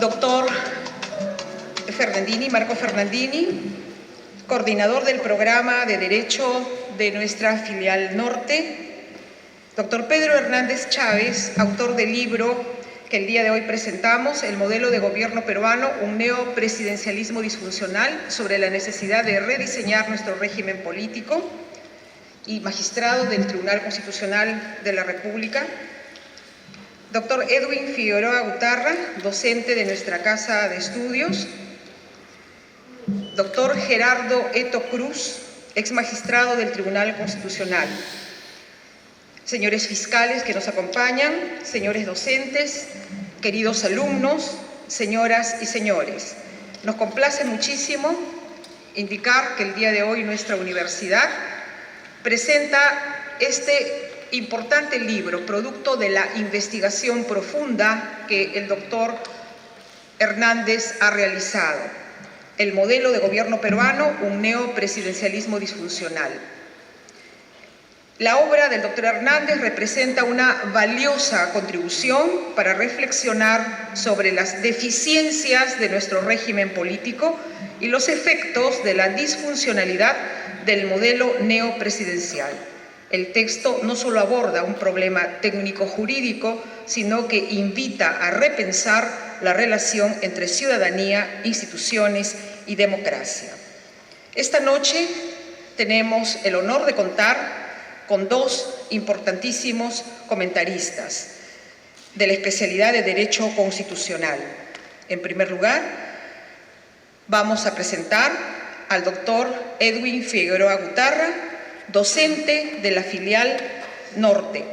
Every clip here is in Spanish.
doctor Marco Fernandini, coordinador del programa de Derecho de nuestra filial norte, doctor Pedro Hernández Chávez, autor del libro que el día de hoy presentamos, El modelo de gobierno peruano, un neopresidencialismo disfuncional, sobre la necesidad de rediseñar nuestro régimen político, y magistrado del Tribunal Constitucional de la República, doctor Edwin Figueroa Gutarra, docente de nuestra Casa de Estudios, doctor Gerardo Eto Cruz, ex magistrado del Tribunal Constitucional, señores fiscales que nos acompañan, señores docentes, queridos alumnos, señoras y señores. Nos complace muchísimo indicar que el día de hoy nuestra universidad presenta este importante libro, producto de la investigación profunda que el doctor Hernández ha realizado. El modelo de gobierno peruano, un neopresidencialismo disfuncional. La obra del doctor Hernández representa una valiosa contribución para reflexionar sobre las deficiencias de nuestro régimen político y los efectos de la disfuncionalidad del modelo neopresidencial. El texto no solo aborda un problema técnico-jurídico, sino que invita a repensar la relación entre ciudadanía, instituciones y democracia. Esta noche tenemos el honor de contar con dos importantísimos comentaristas de la especialidad de Derecho Constitucional. En primer lugar, vamos a presentar al doctor Edwin Figueroa Gutarra, docente de la filial norte.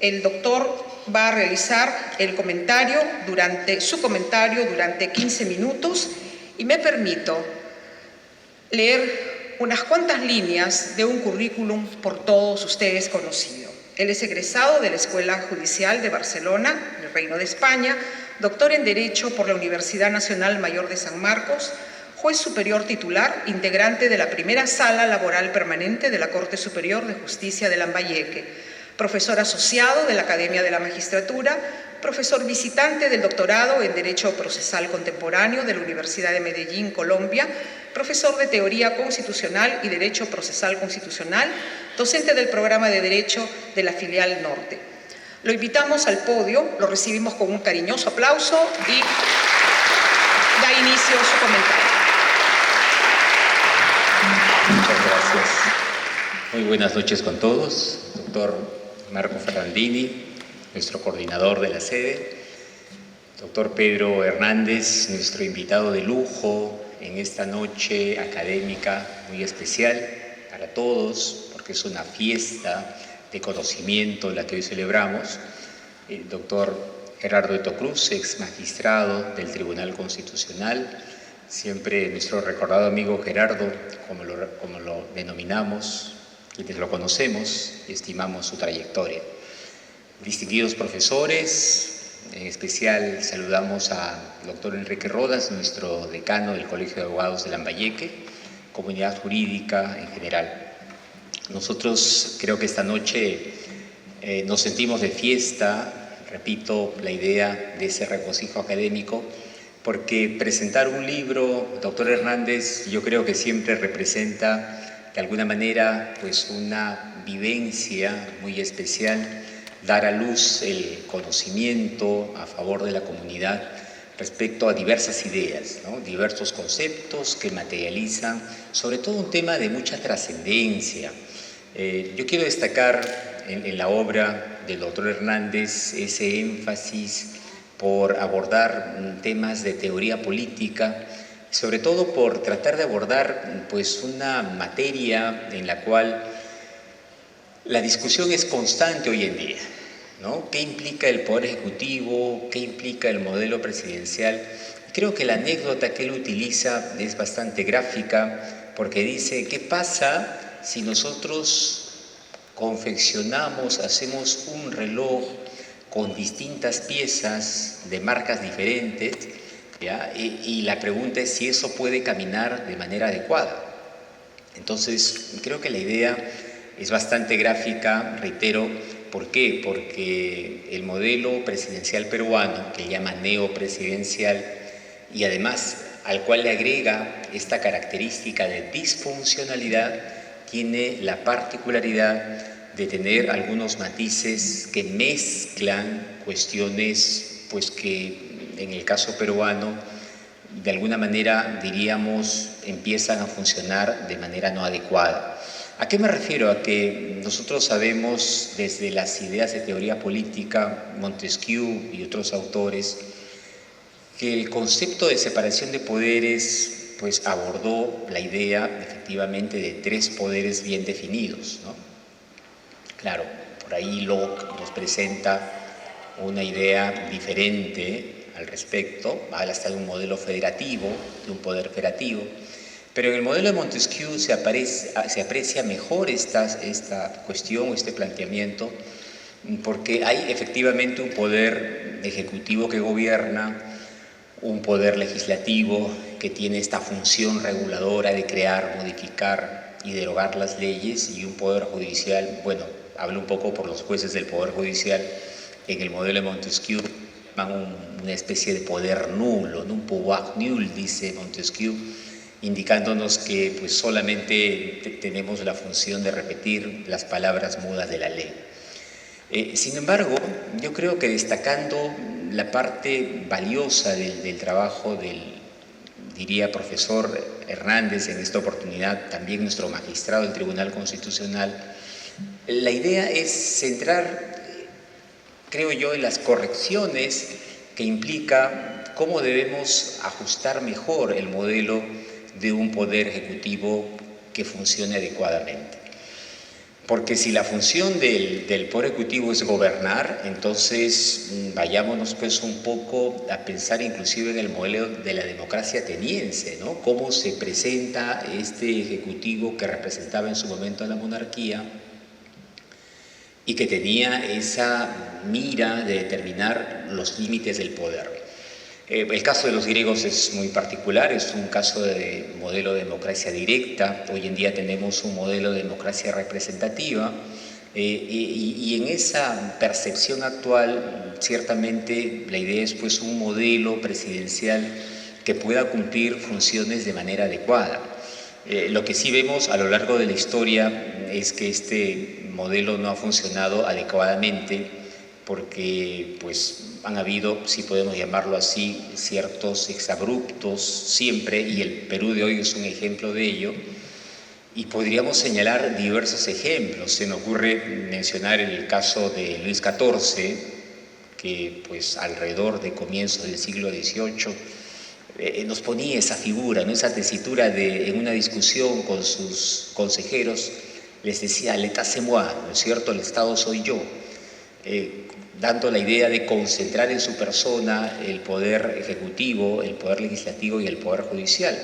El doctor va a realizar su comentario durante 15 minutos y me permito leer unas cuantas líneas de un currículum por todos ustedes conocido. Él es egresado de la Escuela Judicial de Barcelona, del Reino de España, doctor en Derecho por la Universidad Nacional Mayor de San Marcos, juez superior titular, integrante de la primera Sala Laboral Permanente de la Corte Superior de Justicia de Lambayeque, profesor asociado de la Academia de la Magistratura, profesor visitante del doctorado en Derecho Procesal Contemporáneo de la Universidad de Medellín, Colombia, profesor de Teoría Constitucional y Derecho Procesal Constitucional, docente del programa de Derecho de la filial norte. Lo invitamos al podio, lo recibimos con un cariñoso aplauso y da inicio a su comentario. Muchas gracias. Muy buenas noches con todos. Doctor Marco Fernandini, nuestro coordinador de la sede, doctor Pedro Hernández, nuestro invitado de lujo en esta noche académica muy especial para todos, porque es una fiesta de conocimiento la que hoy celebramos, el doctor Gerardo Eto Cruz, ex magistrado del Tribunal Constitucional, siempre nuestro recordado amigo Gerardo, como lo denominamos, quienes lo conocemos y estimamos su trayectoria. Distinguidos profesores, en especial saludamos al doctor Enrique Rodas, nuestro decano del Colegio de Abogados de Lambayeque, comunidad jurídica en general. Nosotros creo que esta noche nos sentimos de fiesta, repito la idea de ese regocijo académico, porque presentar un libro, doctor Hernández, yo creo que siempre representa de alguna manera pues una vivencia muy especial, dar a luz el conocimiento a favor de la comunidad respecto a diversas ideas, ¿no? Diversos conceptos que materializan sobre todo un tema de mucha trascendencia. Yo quiero destacar en la obra del doctor Hernández ese énfasis por abordar temas de teoría política, sobre todo por tratar de abordar pues una materia en la cual la discusión es constante hoy en día, ¿no? ¿Qué implica el Poder Ejecutivo? ¿Qué implica el modelo presidencial? Creo que la anécdota que él utiliza es bastante gráfica porque dice, ¿qué pasa si nosotros confeccionamos, hacemos un reloj con distintas piezas de marcas diferentes, ¿ya? Y la pregunta es si eso puede caminar de manera adecuada? Entonces, creo que la idea es bastante gráfica, reitero, ¿Por qué? Porque el modelo presidencial peruano, que llama neopresidencial, y además al cual le agrega esta característica de disfuncionalidad, tiene la particularidad de tener algunos matices que mezclan cuestiones, pues que en el caso peruano, de alguna manera, diríamos, empiezan a funcionar de manera no adecuada. ¿A qué me refiero? A que nosotros sabemos desde las ideas de teoría política, Montesquieu y otros autores, que el concepto de separación de poderes pues abordó la idea efectivamente de tres poderes bien definidos, ¿no? Claro, por ahí Locke nos presenta una idea diferente al respecto, habla hasta de un modelo federativo, de un poder federativo, pero en el modelo de Montesquieu se aprecia mejor esta cuestión, este planteamiento, porque hay efectivamente un poder ejecutivo que gobierna, un poder legislativo que tiene esta función reguladora de crear, modificar y derogar las leyes, y un poder judicial, bueno, hablo un poco por los jueces del poder judicial, en el modelo de Montesquieu una especie de poder nulo, ¿no? Un pouvoir nul, dice Montesquieu, indicándonos que pues solamente tenemos la función de repetir las palabras mudas de la ley. Sin embargo, yo creo que destacando la parte valiosa del trabajo del, diría, profesor Hernández, en esta oportunidad también nuestro magistrado del Tribunal Constitucional, la idea es centrar, creo yo, en las correcciones que implica cómo debemos ajustar mejor el modelo de un poder ejecutivo que funcione adecuadamente. Porque si la función del Poder Ejecutivo es gobernar, entonces vayámonos pues un poco a pensar inclusive en el modelo de la democracia ateniense, ¿no? Cómo se presenta este Ejecutivo que representaba en su momento a la monarquía y que tenía esa mira de determinar los límites del poder. El caso de los griegos es muy particular, es un caso de modelo de democracia directa. Hoy en día tenemos un modelo de democracia representativa y en esa percepción actual ciertamente la idea es pues un modelo presidencial que pueda cumplir funciones de manera adecuada. Lo que sí vemos a lo largo de la historia es que este modelo no ha funcionado adecuadamente porque pues han habido, si podemos llamarlo así, ciertos exabruptos siempre, y el Perú de hoy es un ejemplo de ello, y podríamos señalar diversos ejemplos. Se me ocurre mencionar el caso de Luis XIV, que pues alrededor de comienzos del siglo XVIII nos ponía esa figura, ¿no? Esa tesitura de, en una discusión con sus consejeros, les decía, l'état c'est moi, ¿no es cierto?, el Estado soy yo, dando la idea de concentrar en su persona el poder ejecutivo, el poder legislativo y el poder judicial.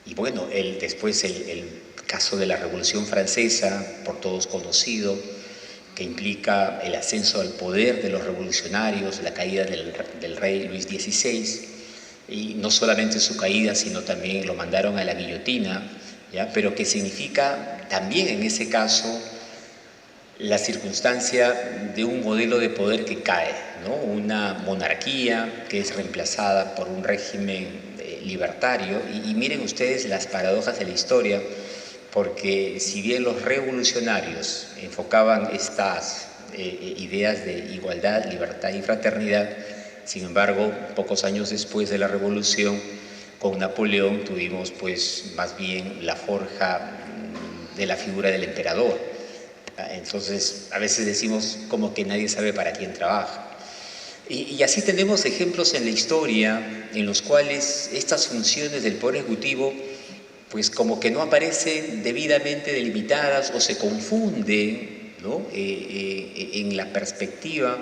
Y bueno, después el caso de la Revolución Francesa, por todos conocido, que implica el ascenso al poder de los revolucionarios, la caída del rey Luis XVI, y no solamente su caída, sino también lo mandaron a la guillotina, ¿ya? Pero que significa también en ese caso la circunstancia de un modelo de poder que cae, ¿no? Una monarquía que es reemplazada por un régimen libertario. Y miren ustedes las paradojas de la historia, porque si bien los revolucionarios enfocaban estas ideas de igualdad, libertad y fraternidad, sin embargo, pocos años después de la revolución, con Napoleón tuvimos pues más bien la forja de la figura del emperador. Entonces, a veces decimos como que nadie sabe para quién trabaja. Y así tenemos ejemplos en la historia en los cuales estas funciones del Poder Ejecutivo pues como que no aparecen debidamente delimitadas o se confunden, ¿no? En la perspectiva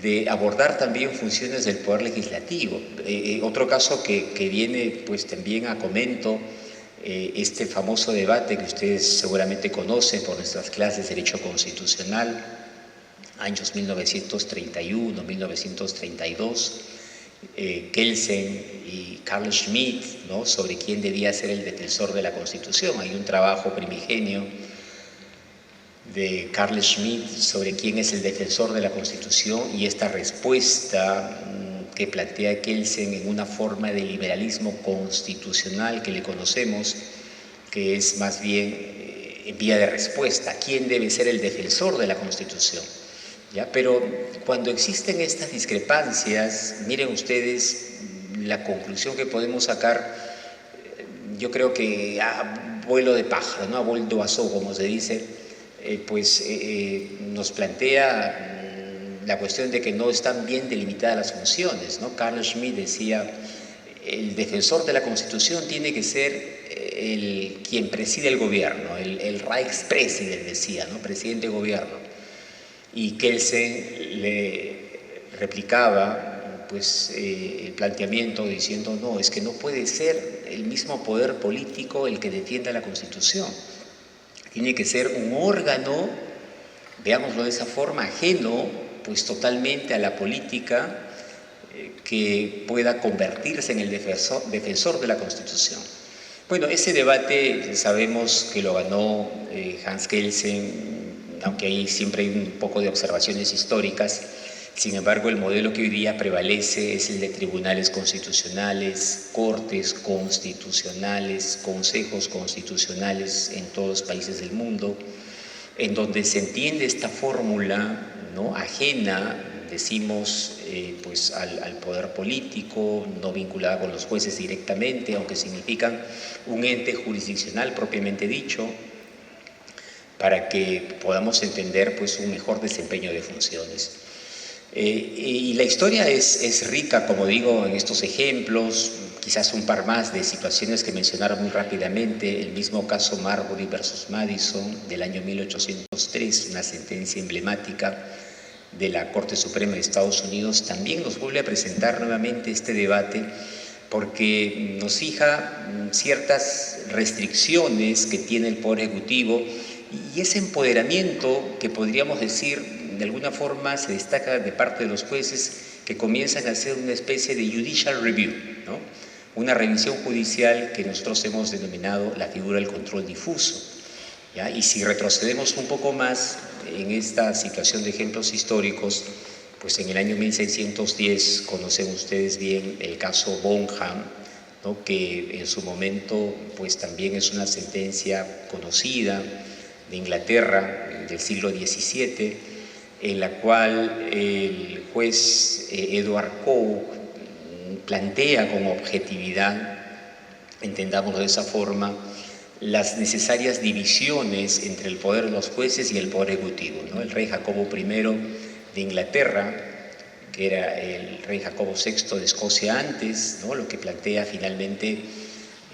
de abordar también funciones del Poder Legislativo. Otro caso que viene pues también a comento, este famoso debate que ustedes seguramente conocen por nuestras clases de Derecho Constitucional, años 1931, 1932, Kelsen y Carl Schmitt, ¿no? Sobre quién debía ser el defensor de la Constitución. Hay un trabajo primigenio de Carl Schmitt sobre quién es el defensor de la Constitución y esta respuesta que plantea Kelsen en una forma de liberalismo constitucional que le conocemos, que es más bien en vía de respuesta, quién debe ser el defensor de la Constitución. ¿Ya? Pero cuando existen estas discrepancias, miren ustedes la conclusión que podemos sacar, yo creo que a vuelo de pájaro, ¿no? A vol d'oiseau, como se dice, nos plantea la cuestión de que no están bien delimitadas las funciones, ¿no? Carl Schmitt decía, el defensor de la Constitución tiene que ser quien preside el gobierno, el Reichspräsident decía, ¿no? Presidente de gobierno. Y Kelsen le replicaba el planteamiento diciendo, no, es que no puede ser el mismo poder político el que defienda la Constitución. Tiene que ser un órgano, veámoslo de esa forma, ajeno pues totalmente a la política, que pueda convertirse en el defensor de la Constitución. Bueno, ese debate sabemos que lo ganó Hans Kelsen, aunque ahí siempre hay un poco de observaciones históricas. Sin embargo, el modelo que hoy día prevalece es el de tribunales constitucionales, cortes constitucionales, consejos constitucionales en todos los países del mundo, en donde se entiende esta fórmula, ¿no?, ajena, decimos, al poder político, no vinculada con los jueces directamente, aunque significan un ente jurisdiccional propiamente dicho, para que podamos entender un mejor desempeño de funciones. Y la historia es rica, como digo, en estos ejemplos, quizás un par más de situaciones que mencionaron muy rápidamente, el mismo caso Marbury versus Madison del año 1803, una sentencia emblemática de la Corte Suprema de Estados Unidos, también nos vuelve a presentar nuevamente este debate porque nos fija ciertas restricciones que tiene el Poder Ejecutivo y ese empoderamiento que podríamos decir de alguna forma se destaca de parte de los jueces que comienzan a hacer una especie de judicial review, ¿no? Una revisión judicial que nosotros hemos denominado la figura del control difuso, ¿ya? Y si retrocedemos un poco más en esta situación de ejemplos históricos, pues en el año 1610 conocen ustedes bien el caso Bonham, ¿no?, que en su momento pues también es una sentencia conocida de Inglaterra del siglo XVII, en la cual el juez Edward Coke plantea con objetividad, entendámoslo de esa forma, las necesarias divisiones entre el poder de los jueces y el poder ejecutivo, ¿no? El rey Jacobo I de Inglaterra, que era el rey Jacobo VI de Escocia antes, ¿no?, lo que plantea finalmente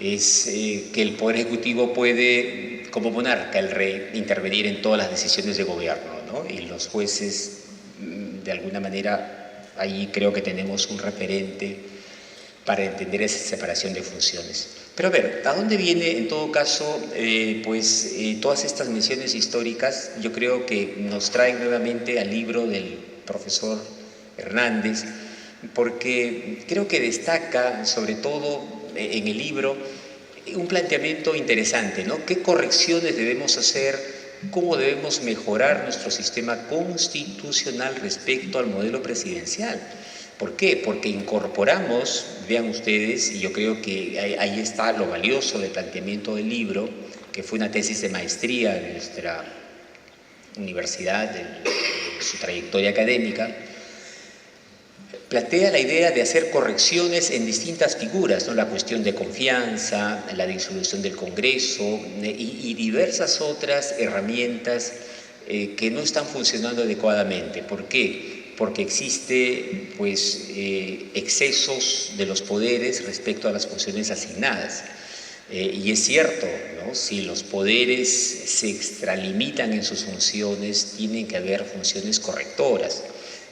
es que el poder ejecutivo puede, como monarca, el rey, intervenir en todas las decisiones de gobierno, ¿no? Y los jueces, de alguna manera, ahí creo que tenemos un referente para entender esa separación de funciones. Pero a ver, ¿a dónde viene en todo caso todas estas menciones históricas? Yo creo que nos traen nuevamente al libro del profesor Hernández, porque creo que destaca sobre todo en el libro un planteamiento interesante, ¿no? ¿Qué correcciones debemos hacer? ¿Cómo debemos mejorar nuestro sistema constitucional respecto al modelo presidencial? ¿Por qué? Porque incorporamos, vean ustedes, y yo creo que ahí está lo valioso del planteamiento del libro, que fue una tesis de maestría de nuestra universidad, de su trayectoria académica, plantea la idea de hacer correcciones en distintas figuras, ¿no? La cuestión de confianza, la disolución del Congreso y diversas otras herramientas que no están funcionando adecuadamente. ¿Por qué? Porque existe excesos de los poderes respecto a las funciones asignadas. Y es cierto, ¿no? Si los poderes se extralimitan en sus funciones, tienen que haber funciones correctoras.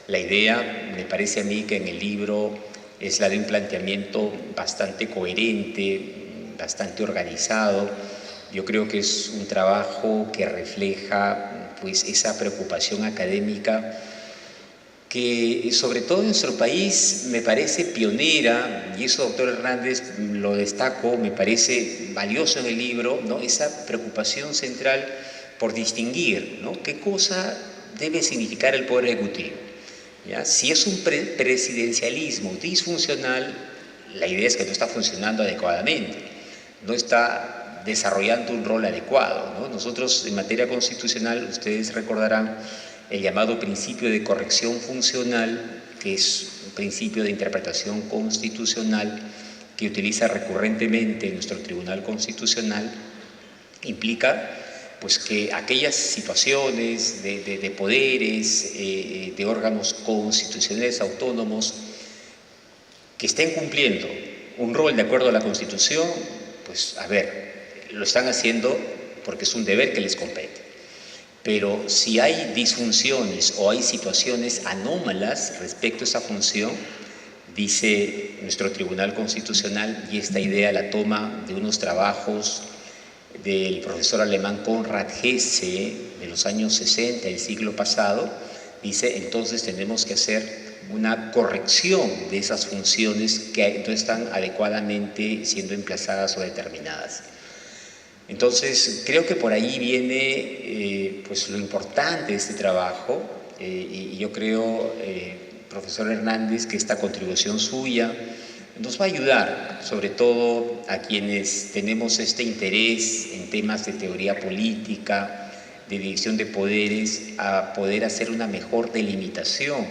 La idea, me parece a mí, que en el libro es la de un planteamiento bastante coherente, bastante organizado. Yo creo que es un trabajo que refleja esa preocupación académica que sobre todo en nuestro país me parece pionera, y eso, doctor Hernández, lo destaco, me parece valioso en el libro, ¿no? Esa preocupación central por distinguir, ¿no?, qué cosa debe significar el Poder Ejecutivo. ¿Ya? Si es un presidencialismo disfuncional, la idea es que no está funcionando adecuadamente, no está desarrollando un rol adecuado, ¿no? Nosotros en materia constitucional, ustedes recordarán el llamado principio de corrección funcional, que es un principio de interpretación constitucional que utiliza recurrentemente nuestro Tribunal Constitucional, implica pues que aquellas situaciones de poderes, de órganos constitucionales autónomos que estén cumpliendo un rol de acuerdo a la Constitución, pues a ver, lo están haciendo porque es un deber que les compete. Pero si hay disfunciones o hay situaciones anómalas respecto a esa función, dice nuestro Tribunal Constitucional, y esta idea la toma de unos trabajos del profesor alemán Konrad Hesse de los años 60 del siglo pasado, dice, entonces tenemos que hacer una corrección de esas funciones que no están adecuadamente siendo emplazadas o determinadas. Entonces, creo que por ahí viene pues lo importante de este trabajo, y yo creo, profesor Hernández, que esta contribución suya nos va a ayudar, sobre todo a quienes tenemos este interés en temas de teoría política, de división de poderes, a poder hacer una mejor delimitación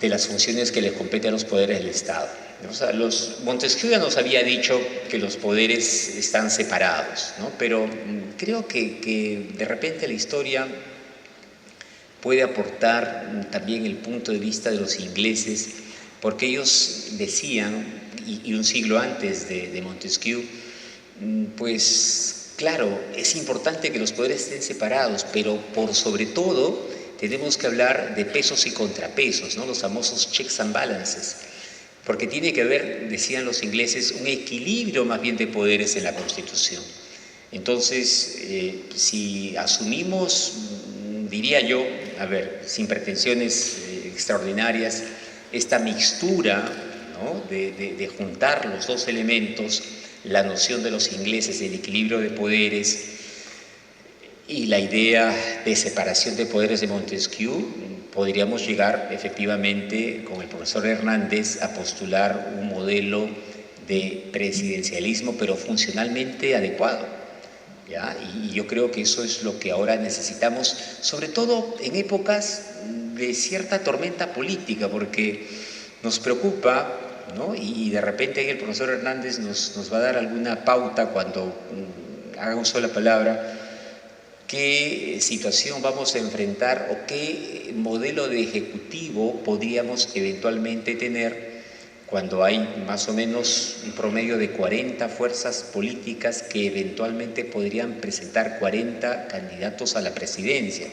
de las funciones que les compete a los poderes del Estado. O sea, Montesquieu ya nos había dicho que los poderes están separados, ¿no? Pero creo que de repente la historia puede aportar también el punto de vista de los ingleses, porque ellos decían, y un siglo antes de Montesquieu, pues claro, es importante que los poderes estén separados, pero por sobre todo tenemos que hablar de pesos y contrapesos, ¿no?, los famosos checks and balances, porque tiene que haber, decían los ingleses, un equilibrio más bien de poderes en la Constitución. Entonces, si asumimos, diría yo, a ver, sin pretensiones extraordinarias, esta mixtura, ¿no?, de juntar los dos elementos, la noción de los ingleses del equilibrio de poderes y la idea de separación de poderes de Montesquieu, podríamos llegar efectivamente con el profesor Hernández a postular un modelo de presidencialismo, pero funcionalmente adecuado, ¿ya? Y yo creo que eso es lo que ahora necesitamos, sobre todo en épocas de cierta tormenta política, porque nos preocupa, ¿no?, y de repente ahí el profesor Hernández nos va a dar alguna pauta cuando haga uso de la palabra, qué situación vamos a enfrentar o qué modelo de ejecutivo podríamos eventualmente tener cuando hay más o menos un promedio de 40 fuerzas políticas que eventualmente podrían presentar 40 candidatos a la presidencia.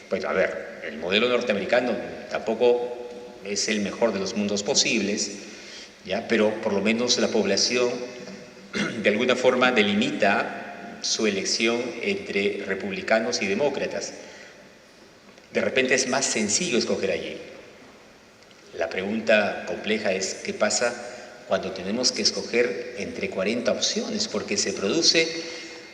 Pues a ver, el modelo norteamericano tampoco es el mejor de los mundos posibles, ¿ya?, pero por lo menos la población de alguna forma delimita su elección entre republicanos y demócratas. De repente es más sencillo escoger allí. La pregunta compleja es ¿qué pasa cuando tenemos que escoger entre 40 opciones? Porque se produce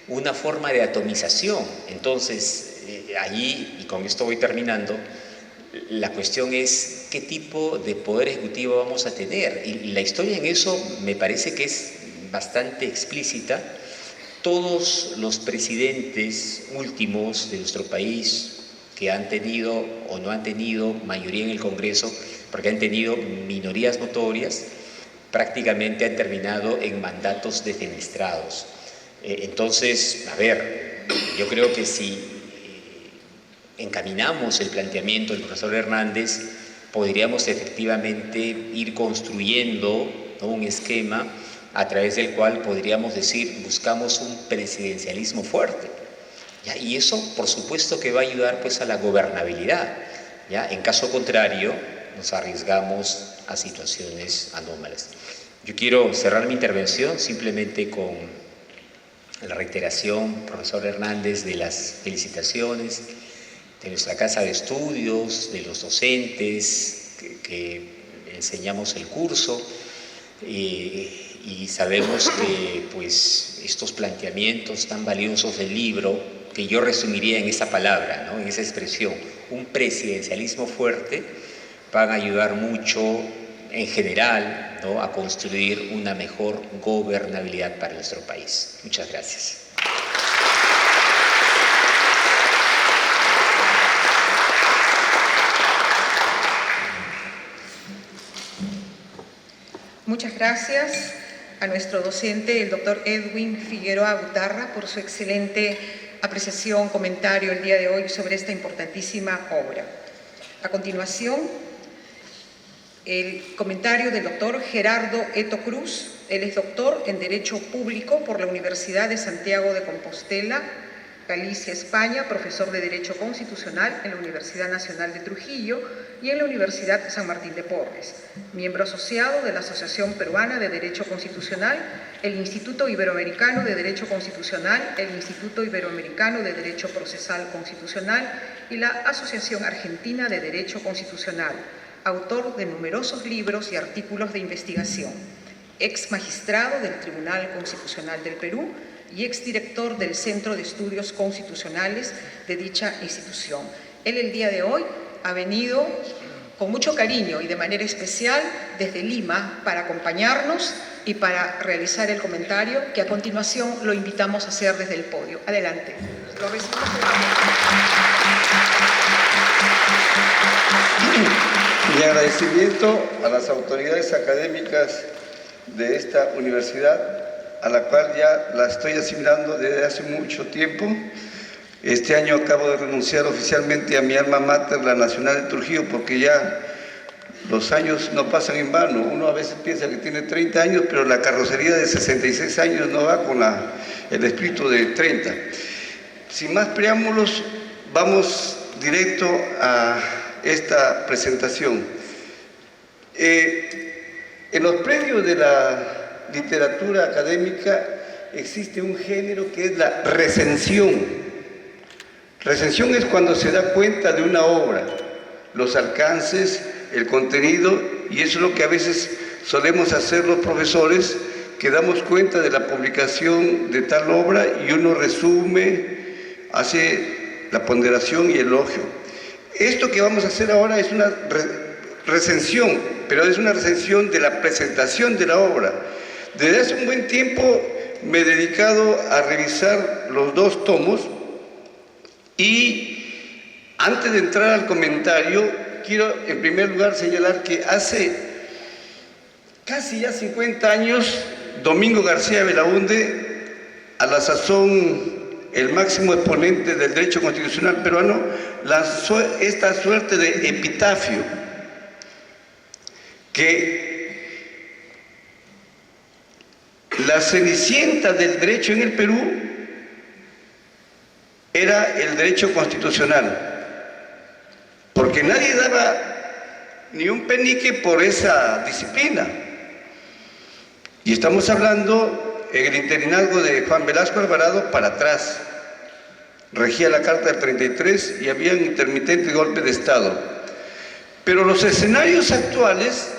una forma de atomización. Entonces, allí, y con esto voy terminando, la cuestión es qué tipo de poder ejecutivo vamos a tener. Y la historia en eso me parece que es bastante explícita. Todos los presidentes últimos de nuestro país que han tenido o no han tenido mayoría en el Congreso, porque han tenido minorías notorias, prácticamente han terminado en mandatos defenestrados. Entonces, a ver, yo creo que si encaminamos el planteamiento del profesor Hernández, podríamos efectivamente ir construyendo, ¿no?, un esquema a través del cual podríamos decir, buscamos un presidencialismo fuerte, ¿ya? Y eso, por supuesto, que va a ayudar pues a la gobernabilidad, ¿ya? En caso contrario, nos arriesgamos a situaciones anómalas. Yo quiero cerrar mi intervención simplemente con la reiteración, profesor Hernández, de las felicitaciones de nuestra casa de estudios, de los docentes que enseñamos el curso, y sabemos que pues estos planteamientos tan valiosos del libro que yo resumiría en esa palabra, ¿no? En esa expresión, un presidencialismo fuerte, van a ayudar mucho en general, ¿no?, a construir una mejor gobernabilidad para nuestro país. Muchas gracias. Muchas gracias a nuestro docente, el doctor Edwin Figueroa Butarra, por su excelente apreciación, comentario el día de hoy sobre esta importantísima obra. A continuación, el comentario del doctor Gerardo Eto Cruz. Él es doctor en Derecho Público por la Universidad de Santiago de Compostela, Galicia, España, profesor de Derecho Constitucional en la Universidad Nacional de Trujillo y en la Universidad San Martín de Porres, miembro asociado de la Asociación Peruana de Derecho Constitucional, el Instituto Iberoamericano de Derecho Constitucional, el Instituto Iberoamericano de Derecho Procesal Constitucional y la Asociación Argentina de Derecho Constitucional, autor de numerosos libros y artículos de investigación, ex magistrado del Tribunal Constitucional del Perú y exdirector del Centro de Estudios Constitucionales de dicha institución. Él el día de hoy ha venido con mucho cariño y de manera especial desde Lima para acompañarnos y para realizar el comentario que a continuación lo invitamos a hacer desde el podio. Adelante. Lo recibimos. Mi agradecimiento a las autoridades académicas de esta universidad, a la cual ya la estoy asimilando desde hace mucho tiempo. Este año acabo de renunciar oficialmente a mi alma mater, la Nacional de Trujillo, porque ya los años no pasan en vano. Uno a veces piensa que tiene 30 años, pero la carrocería de 66 años no va con el espíritu de 30. Sin más preámbulos, vamos directo a esta presentación. En los predios de la literatura académica existe un género que es la recensión. Recensión es cuando se da cuenta de una obra, los alcances, el contenido, y eso es lo que a veces solemos hacer los profesores, que damos cuenta de la publicación de tal obra y uno resume, hace la ponderación y elogio. Esto que vamos a hacer ahora es una recensión, pero es una recensión de la presentación de la obra. Desde hace un buen tiempo me he dedicado a revisar los dos tomos y antes de entrar al comentario quiero en primer lugar señalar que hace casi ya 50 años Domingo García Belaúnde, a la sazón el máximo exponente del derecho constitucional peruano, lanzó esta suerte de epitafio que la cenicienta del derecho en el Perú era el derecho constitucional, porque nadie daba ni un penique por esa disciplina. Y estamos hablando en el interinazgo de Juan Velasco Alvarado para atrás. Regía la Carta del 33 y había un intermitente golpe de Estado. Pero los escenarios actuales,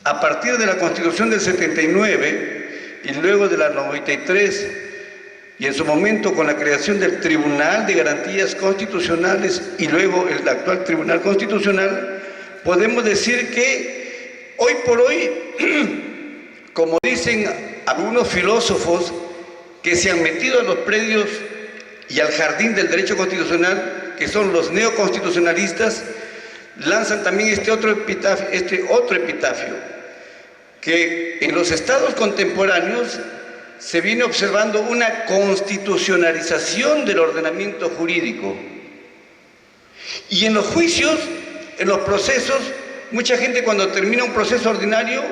a partir de la Constitución del 79 y luego de la 93, y en su momento con la creación del Tribunal de Garantías Constitucionales y luego el actual Tribunal Constitucional, podemos decir que hoy por hoy, como dicen algunos filósofos que se han metido a los predios y al jardín del derecho constitucional, que son los neoconstitucionalistas, lanzan también este otro epitafio, que en los estados contemporáneos se viene observando una constitucionalización del ordenamiento jurídico. Y en los juicios, en los procesos, mucha gente cuando termina un proceso ordinario,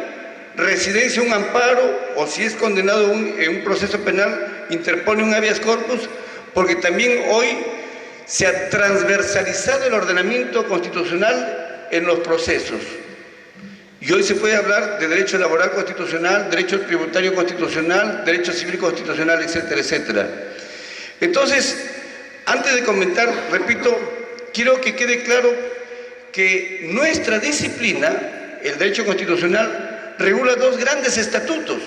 residencia un amparo, o si es condenado en un proceso penal, interpone un habeas corpus, porque también hoy se ha transversalizado el ordenamiento constitucional en los procesos. Y hoy se puede hablar de derecho laboral constitucional, derecho tributario constitucional, derecho civil constitucional, etcétera, etcétera. Entonces, antes de comentar, repito, quiero que quede claro que nuestra disciplina, el derecho constitucional, regula dos grandes estatutos.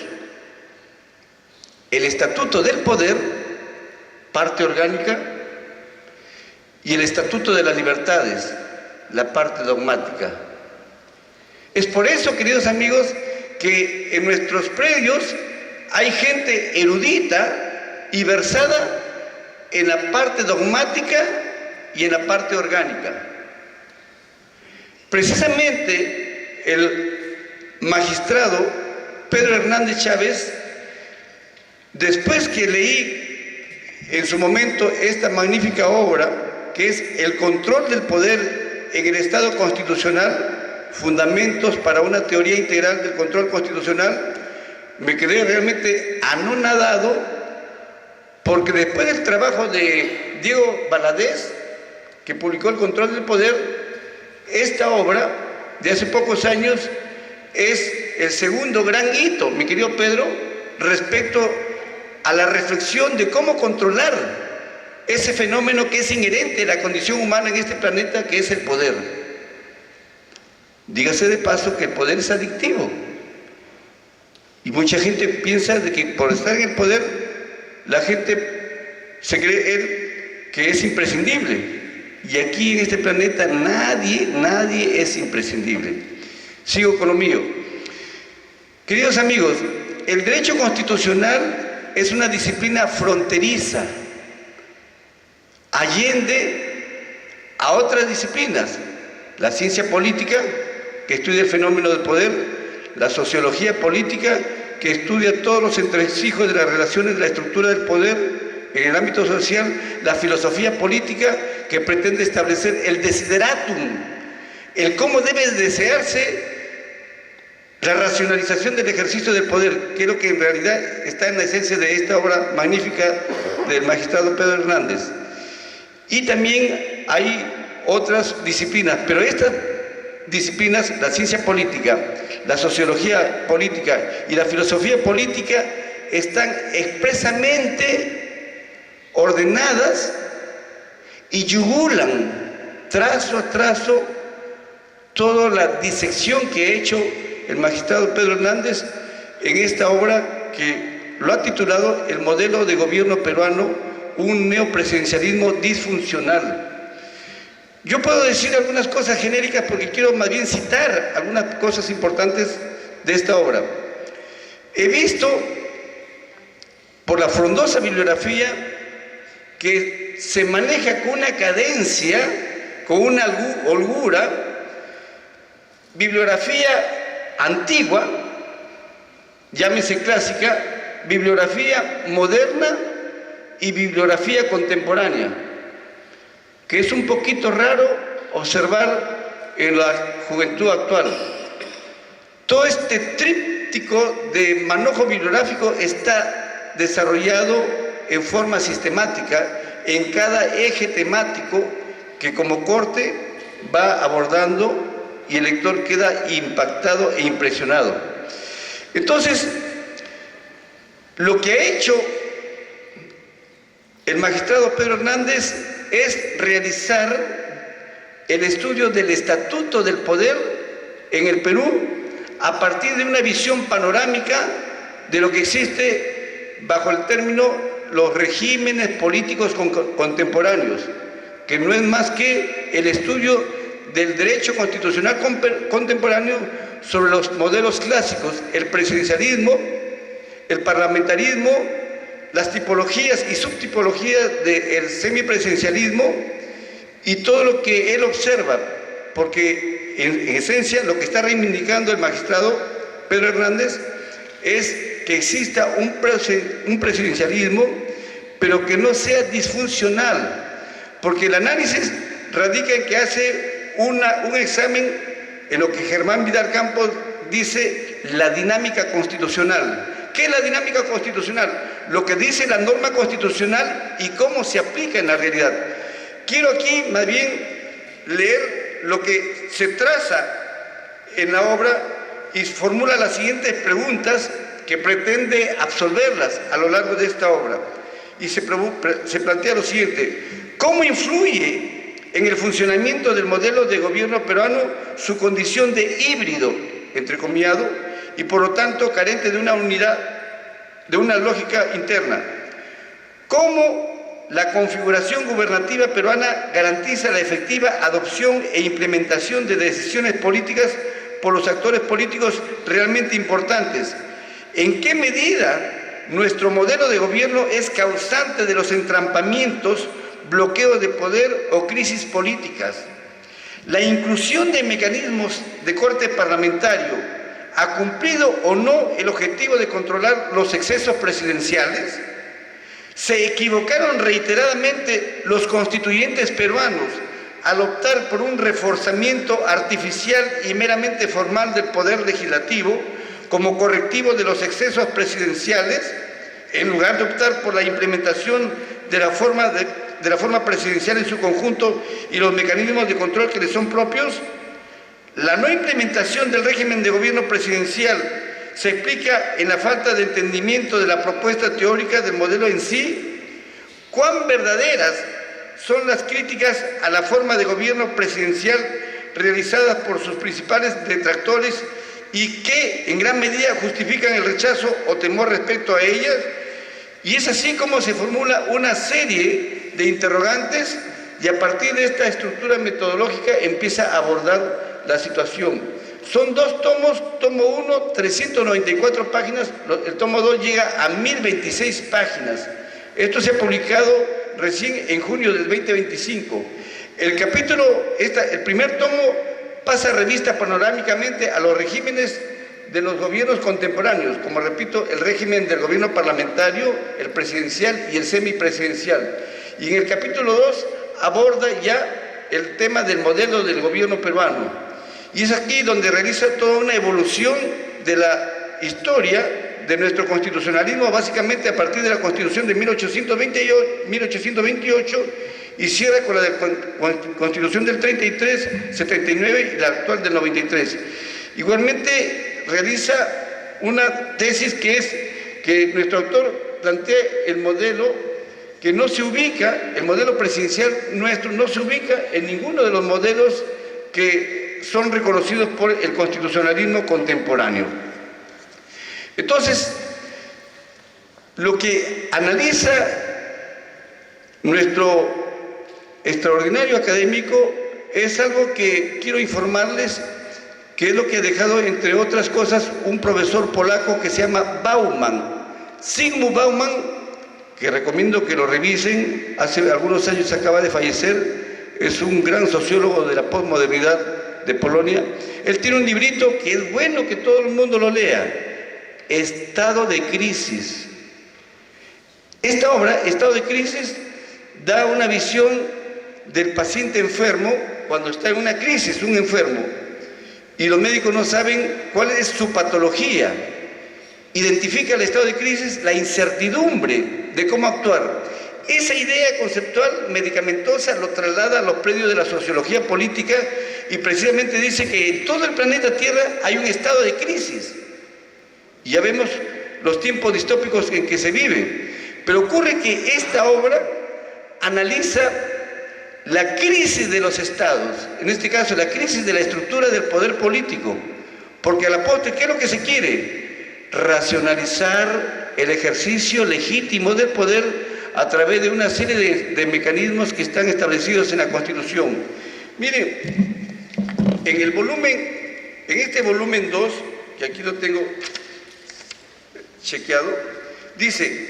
El Estatuto del Poder parte orgánica, y el Estatuto de las Libertades, la parte dogmática. Es por eso, queridos amigos, que en nuestros predios hay gente erudita y versada en la parte dogmática y en la parte orgánica. Precisamente el magistrado Pedro Hernández Chávez, después que leí en su momento esta magnífica obra, que es El control del poder en el Estado constitucional, fundamentos para una teoría integral del control constitucional, me quedé realmente anonadado, porque después del trabajo de Diego Valadez, que publicó El control del poder, esta obra de hace pocos años es el segundo gran hito, mi querido Pedro, respecto a la reflexión de cómo controlar ese fenómeno que es inherente a la condición humana en este planeta, que es el poder. Dígase de paso que el poder es adictivo. Y mucha gente piensa de que por estar en el poder, la gente se cree que es imprescindible. Y aquí en este planeta nadie es imprescindible. Sigo con lo mío. Queridos amigos, el derecho constitucional es una disciplina fronteriza, allende a otras disciplinas: la ciencia política, que estudia el fenómeno del poder; la sociología política, que estudia todos los entresijos de las relaciones de la estructura del poder en el ámbito social; la filosofía política, que pretende establecer el desideratum, el cómo debe desearse la racionalización del ejercicio del poder, que es lo que en realidad está en la esencia de esta obra magnífica del magistrado Pedro Hernández. Y también hay otras disciplinas, pero estas disciplinas, la ciencia política, la sociología política y la filosofía política, están expresamente ordenadas y yugulan trazo a trazo toda la disección que ha hecho el magistrado Pedro Hernández en esta obra, que lo ha titulado El modelo de gobierno peruano, un neopresidencialismo disfuncional. Yo puedo decir algunas cosas genéricas porque quiero más bien citar algunas cosas importantes de esta obra. He visto por la frondosa bibliografía que se maneja con una cadencia, con una holgura, bibliografía antigua, llámese clásica, bibliografía moderna y bibliografía contemporánea, que es un poquito raro observar en la juventud actual. Todo este tríptico de manojo bibliográfico está desarrollado en forma sistemática en cada eje temático que como corte va abordando, y el lector queda impactado e impresionado. Entonces, lo que ha hecho el magistrado Pedro Hernández es realizar el estudio del Estatuto del Poder en el Perú a partir de una visión panorámica de lo que existe bajo el término los regímenes políticos contemporáneos, que no es más que el estudio del derecho constitucional contemporáneo sobre los modelos clásicos: el presidencialismo, el parlamentarismo, las tipologías y subtipologías del semipresidencialismo y todo lo que él observa, porque en esencia lo que está reivindicando el magistrado Pedro Hernández es que exista un presidencialismo, pero que no sea disfuncional, porque el análisis radica en que hace un examen en lo que Germán Vidal Campos dice la dinámica constitucional. ¿Qué es la dinámica constitucional? Lo que dice la norma constitucional y cómo se aplica en la realidad. Quiero aquí más bien leer lo que se traza en la obra y formula las siguientes preguntas que pretende absolverlas a lo largo de esta obra. Y se plantea lo siguiente: ¿cómo influye en el funcionamiento del modelo de gobierno peruano su condición de híbrido, entrecomillado, y por lo tanto carente de una unidad, de una lógica interna? ¿Cómo la configuración gubernativa peruana garantiza la efectiva adopción e implementación de decisiones políticas por los actores políticos realmente importantes. ¿En qué medida nuestro modelo de gobierno es causante de los entrampamientos, bloqueos de poder o crisis políticas? La inclusión de mecanismos de corte parlamentario ¿ha cumplido o no el objetivo de controlar los excesos presidenciales? ¿Se equivocaron reiteradamente los constituyentes peruanos al optar por un reforzamiento artificial y meramente formal del poder legislativo como correctivo de los excesos presidenciales, en lugar de optar por la implementación de la forma presidencial en su conjunto y los mecanismos de control que le son propios? La no implementación del régimen de gobierno presidencial se explica en la falta de entendimiento de la propuesta teórica del modelo en sí. ¿Cuán verdaderas son las críticas a la forma de gobierno presidencial realizadas por sus principales detractores y que en gran medida justifican el rechazo o temor respecto a ellas? Y es así como se formula una serie de interrogantes y a partir de esta estructura metodológica empieza a abordar la situación. Son 2 tomos, tomo 1, 394 páginas, el tomo 2 llega a 1026 páginas. Esto se ha publicado recién en junio del 2025. El primer tomo pasa revista panorámicamente a los regímenes de los gobiernos contemporáneos, como repito, el régimen del gobierno parlamentario, el presidencial y el semipresidencial. Y en el capítulo 2 aborda ya el tema del modelo del gobierno peruano. Y es aquí donde realiza toda una evolución de la historia de nuestro constitucionalismo, básicamente a partir de la Constitución de 1828 y cierra con la Constitución del 33, 79 y la actual del 93. Igualmente realiza una tesis que es que nuestro autor plantea el modelo que no se ubica, el modelo presidencial nuestro no se ubica en ninguno de los modelos que son reconocidos por el constitucionalismo contemporáneo. Entonces, lo que analiza nuestro extraordinario académico es algo que quiero informarles, que es lo que ha dejado, entre otras cosas, un profesor polaco que se llama Bauman, Zygmunt Bauman, que recomiendo que lo revisen. Hace algunos años acaba de fallecer, es un gran sociólogo de la posmodernidad de Polonia. Él tiene un librito que es bueno que todo el mundo lo lea, Estado de Crisis. Esta obra, Estado de Crisis, da una visión del paciente enfermo cuando está en una crisis, un enfermo, y los médicos no saben cuál es su patología. Identifica el estado de crisis, la incertidumbre de cómo actuar. Esa idea conceptual medicamentosa lo traslada a los predios de la sociología política y precisamente dice que en todo el planeta Tierra hay un estado de crisis. Y ya vemos los tiempos distópicos en que se vive. Pero ocurre que esta obra analiza la crisis de los estados, en este caso la crisis de la estructura del poder político, porque a la postre, ¿qué es lo que se quiere? Racionalizar el ejercicio legítimo del poder a través de una serie de mecanismos que están establecidos en la Constitución. Miren, en este volumen 2, que aquí lo tengo chequeado, dice,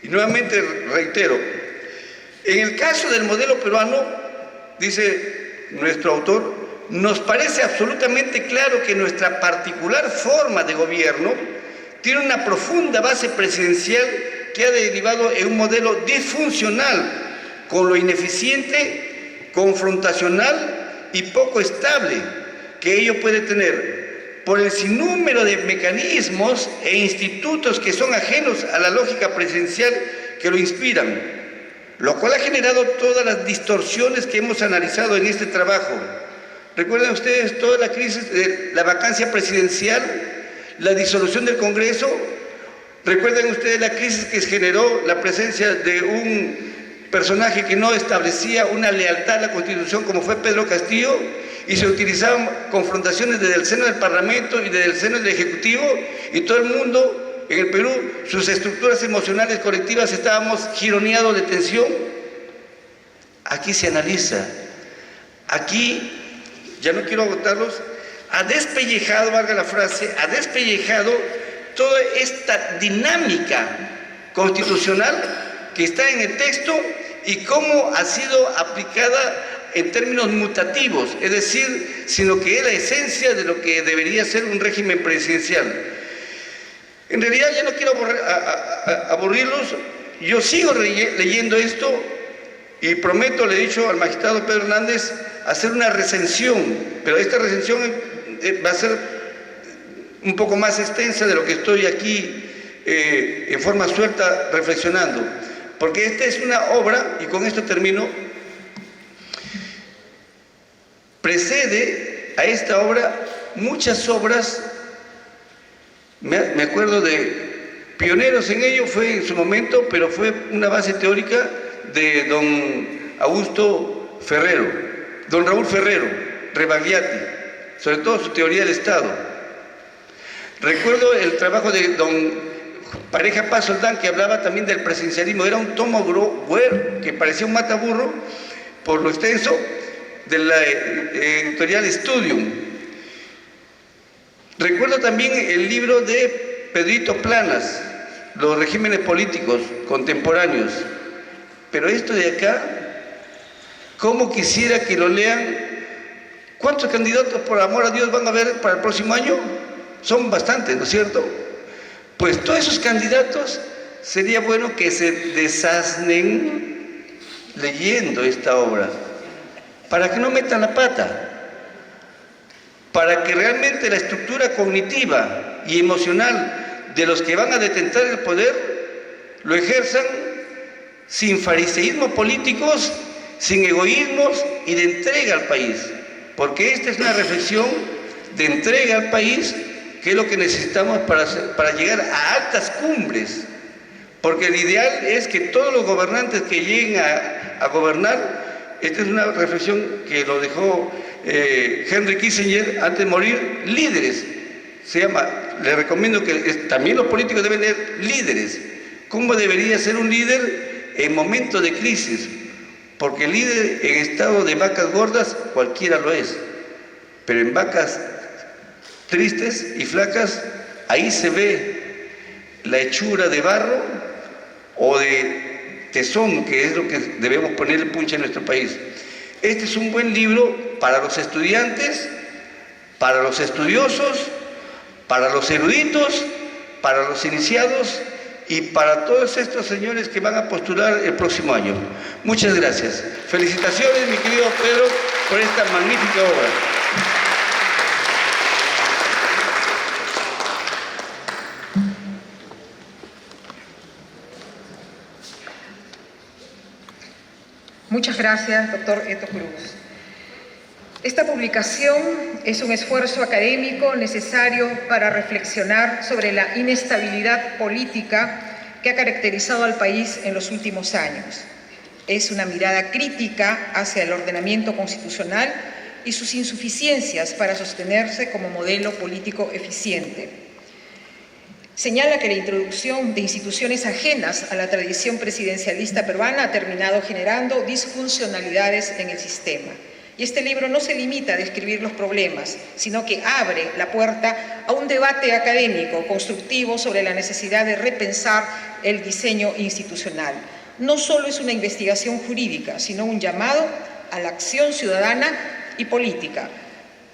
y nuevamente reitero, en el caso del modelo peruano, dice nuestro autor, nos parece absolutamente claro que nuestra particular forma de gobierno tiene una profunda base presidencial que ha derivado en un modelo disfuncional, con lo ineficiente, confrontacional y poco estable que ello puede tener, por el sinnúmero de mecanismos e institutos que son ajenos a la lógica presidencial que lo inspiran, lo cual ha generado todas las distorsiones que hemos analizado en este trabajo. ¿Recuerdan ustedes toda la crisis de la vacancia presidencial, la disolución del Congreso? ¿Recuerdan ustedes la crisis que generó la presencia de un personaje que no establecía una lealtad a la Constitución como fue Pedro Castillo? Y se utilizaban confrontaciones desde el seno del Parlamento y desde el seno del Ejecutivo, y todo el mundo en el Perú, sus estructuras emocionales colectivas estábamos gironeados de tensión. Aquí se analiza, aquí, ya no quiero agotarlos, ha despellejado, valga la frase, ha despellejado toda esta dinámica constitucional que está en el texto y cómo ha sido aplicada en términos mutativos, es decir, sino que es la esencia de lo que debería ser un régimen presidencial. En realidad ya no quiero aburrirlos, yo sigo leyendo esto y prometo, le he dicho al magistrado Pedro Hernández, hacer una recensión, pero esta recensión va a ser un poco más extensa de lo que estoy aquí en forma suelta reflexionando, porque esta es una obra, y con esto termino, precede a esta obra muchas obras. Me acuerdo de pioneros en ello, fue en su momento, pero fue una base teórica de don Raúl Ferrero, Rebagliati, sobre todo su teoría del Estado. Recuerdo el trabajo de don Pareja Paz Soldán, que hablaba también del presidencialismo, era un tomo que parecía un mataburro por lo extenso, de la editorial Studium. Recuerdo también el libro de Pedrito Planas, Los regímenes políticos contemporáneos. Pero esto de acá, ¿cómo quisiera que lo lean? ¿Cuántos candidatos, por amor a Dios, van a haber para el próximo año? Son bastantes, ¿no es cierto? Pues todos esos candidatos sería bueno que se desasnen leyendo esta obra, para que no metan la pata, para que realmente la estructura cognitiva y emocional de los que van a detentar el poder lo ejerzan sin fariseísmos políticos, sin egoísmos y de entrega al país, porque esta es una reflexión de entrega al país, que es lo que necesitamos para llegar a altas cumbres, porque el ideal es que todos los gobernantes que lleguen a gobernar, esta es una reflexión que lo dejó Henry Kissinger antes de morir, líderes, se llama, le recomiendo que también los políticos deben ser líderes. ¿Cómo debería ser un líder en momentos de crisis? Porque el líder en estado de vacas gordas cualquiera lo es, pero en vacas tristes y flacas, ahí se ve la hechura de barro o de tesón, que es lo que debemos ponerle punche en nuestro país. Este es un buen libro para los estudiantes, para los estudiosos, para los eruditos, para los iniciados y para todos estos señores que van a postular el próximo año. Muchas gracias. Felicitaciones, mi querido Pedro, por esta magnífica obra. Muchas gracias, doctor Eto Cruz. Esta publicación es un esfuerzo académico necesario para reflexionar sobre la inestabilidad política que ha caracterizado al país en los últimos años. Es una mirada crítica hacia el ordenamiento constitucional y sus insuficiencias para sostenerse como modelo político eficiente. Señala que la introducción de instituciones ajenas a la tradición presidencialista peruana ha terminado generando disfuncionalidades en el sistema. Y este libro no se limita a describir los problemas, sino que abre la puerta a un debate académico constructivo sobre la necesidad de repensar el diseño institucional. No solo es una investigación jurídica, sino un llamado a la acción ciudadana y política.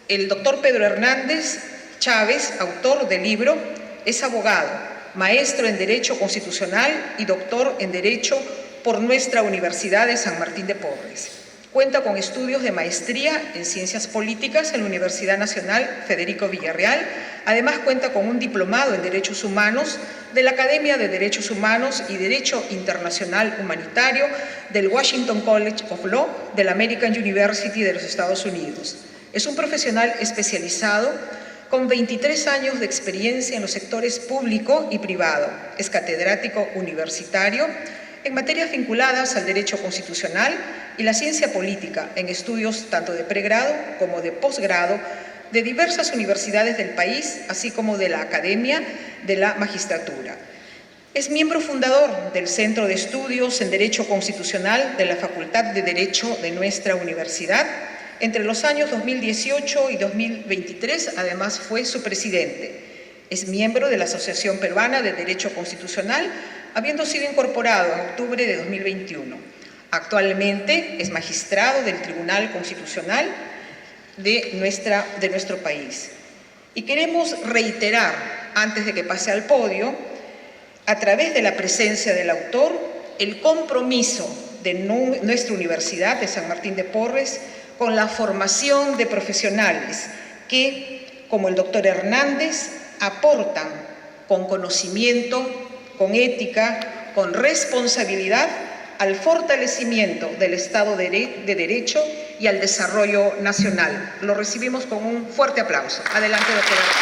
El doctor Pedro Hernández Chávez, autor del libro, es abogado, maestro en Derecho Constitucional y doctor en Derecho por nuestra Universidad de San Martín de Porres. Cuenta con estudios de maestría en Ciencias Políticas en la Universidad Nacional Federico Villarreal. Además cuenta con un diplomado en Derechos Humanos de la Academia de Derechos Humanos y Derecho Internacional Humanitario del Washington College of Law de la American University de los Estados Unidos. Es un profesional especializado con 23 años de experiencia en los sectores público y privado. Es catedrático universitario en materias vinculadas al derecho constitucional y la ciencia política, en estudios tanto de pregrado como de posgrado de diversas universidades del país, así como de la Academia de la Magistratura. Es miembro fundador del Centro de Estudios en Derecho Constitucional de la Facultad de Derecho de nuestra universidad. Entre los años 2018 y 2023, además, fue su presidente. Es miembro de la Asociación Peruana de Derecho Constitucional, habiendo sido incorporado en octubre de 2021. Actualmente es magistrado del Tribunal Constitucional de nuestro país. Y queremos reiterar, antes de que pase al podio, a través de la presencia del autor, el compromiso de nuestra Universidad de San Martín de Porres con la formación de profesionales que, como el doctor Hernández, aportan con conocimiento, con ética, con responsabilidad al fortalecimiento del Estado de Derecho y al desarrollo nacional. Lo recibimos con un fuerte aplauso. Adelante, doctor Hernández.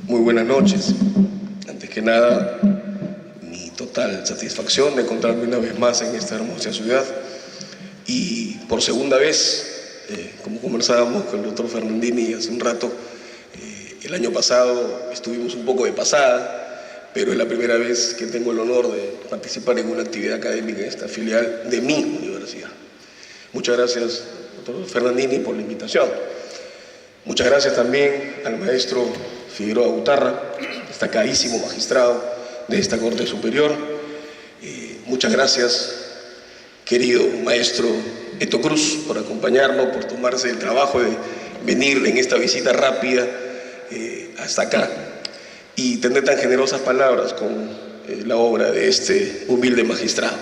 Muy buenas noches. Antes que nada, mi total satisfacción de encontrarme una vez más en esta hermosa ciudad y por segunda vez, como conversábamos con el doctor Fernandini hace un rato, el año pasado estuvimos un poco de pasada, pero es la primera vez que tengo el honor de participar en una actividad académica en esta filial de mi universidad. Muchas gracias, doctor Fernandini, por la invitación. Muchas gracias también al maestro Figueroa Butarra, destacadísimo magistrado de esta Corte Superior. Muchas gracias, querido maestro Eto Cruz, por acompañarnos, por tomarse el trabajo de venir en esta visita rápida hasta acá y tener tan generosas palabras con la obra de este humilde magistrado.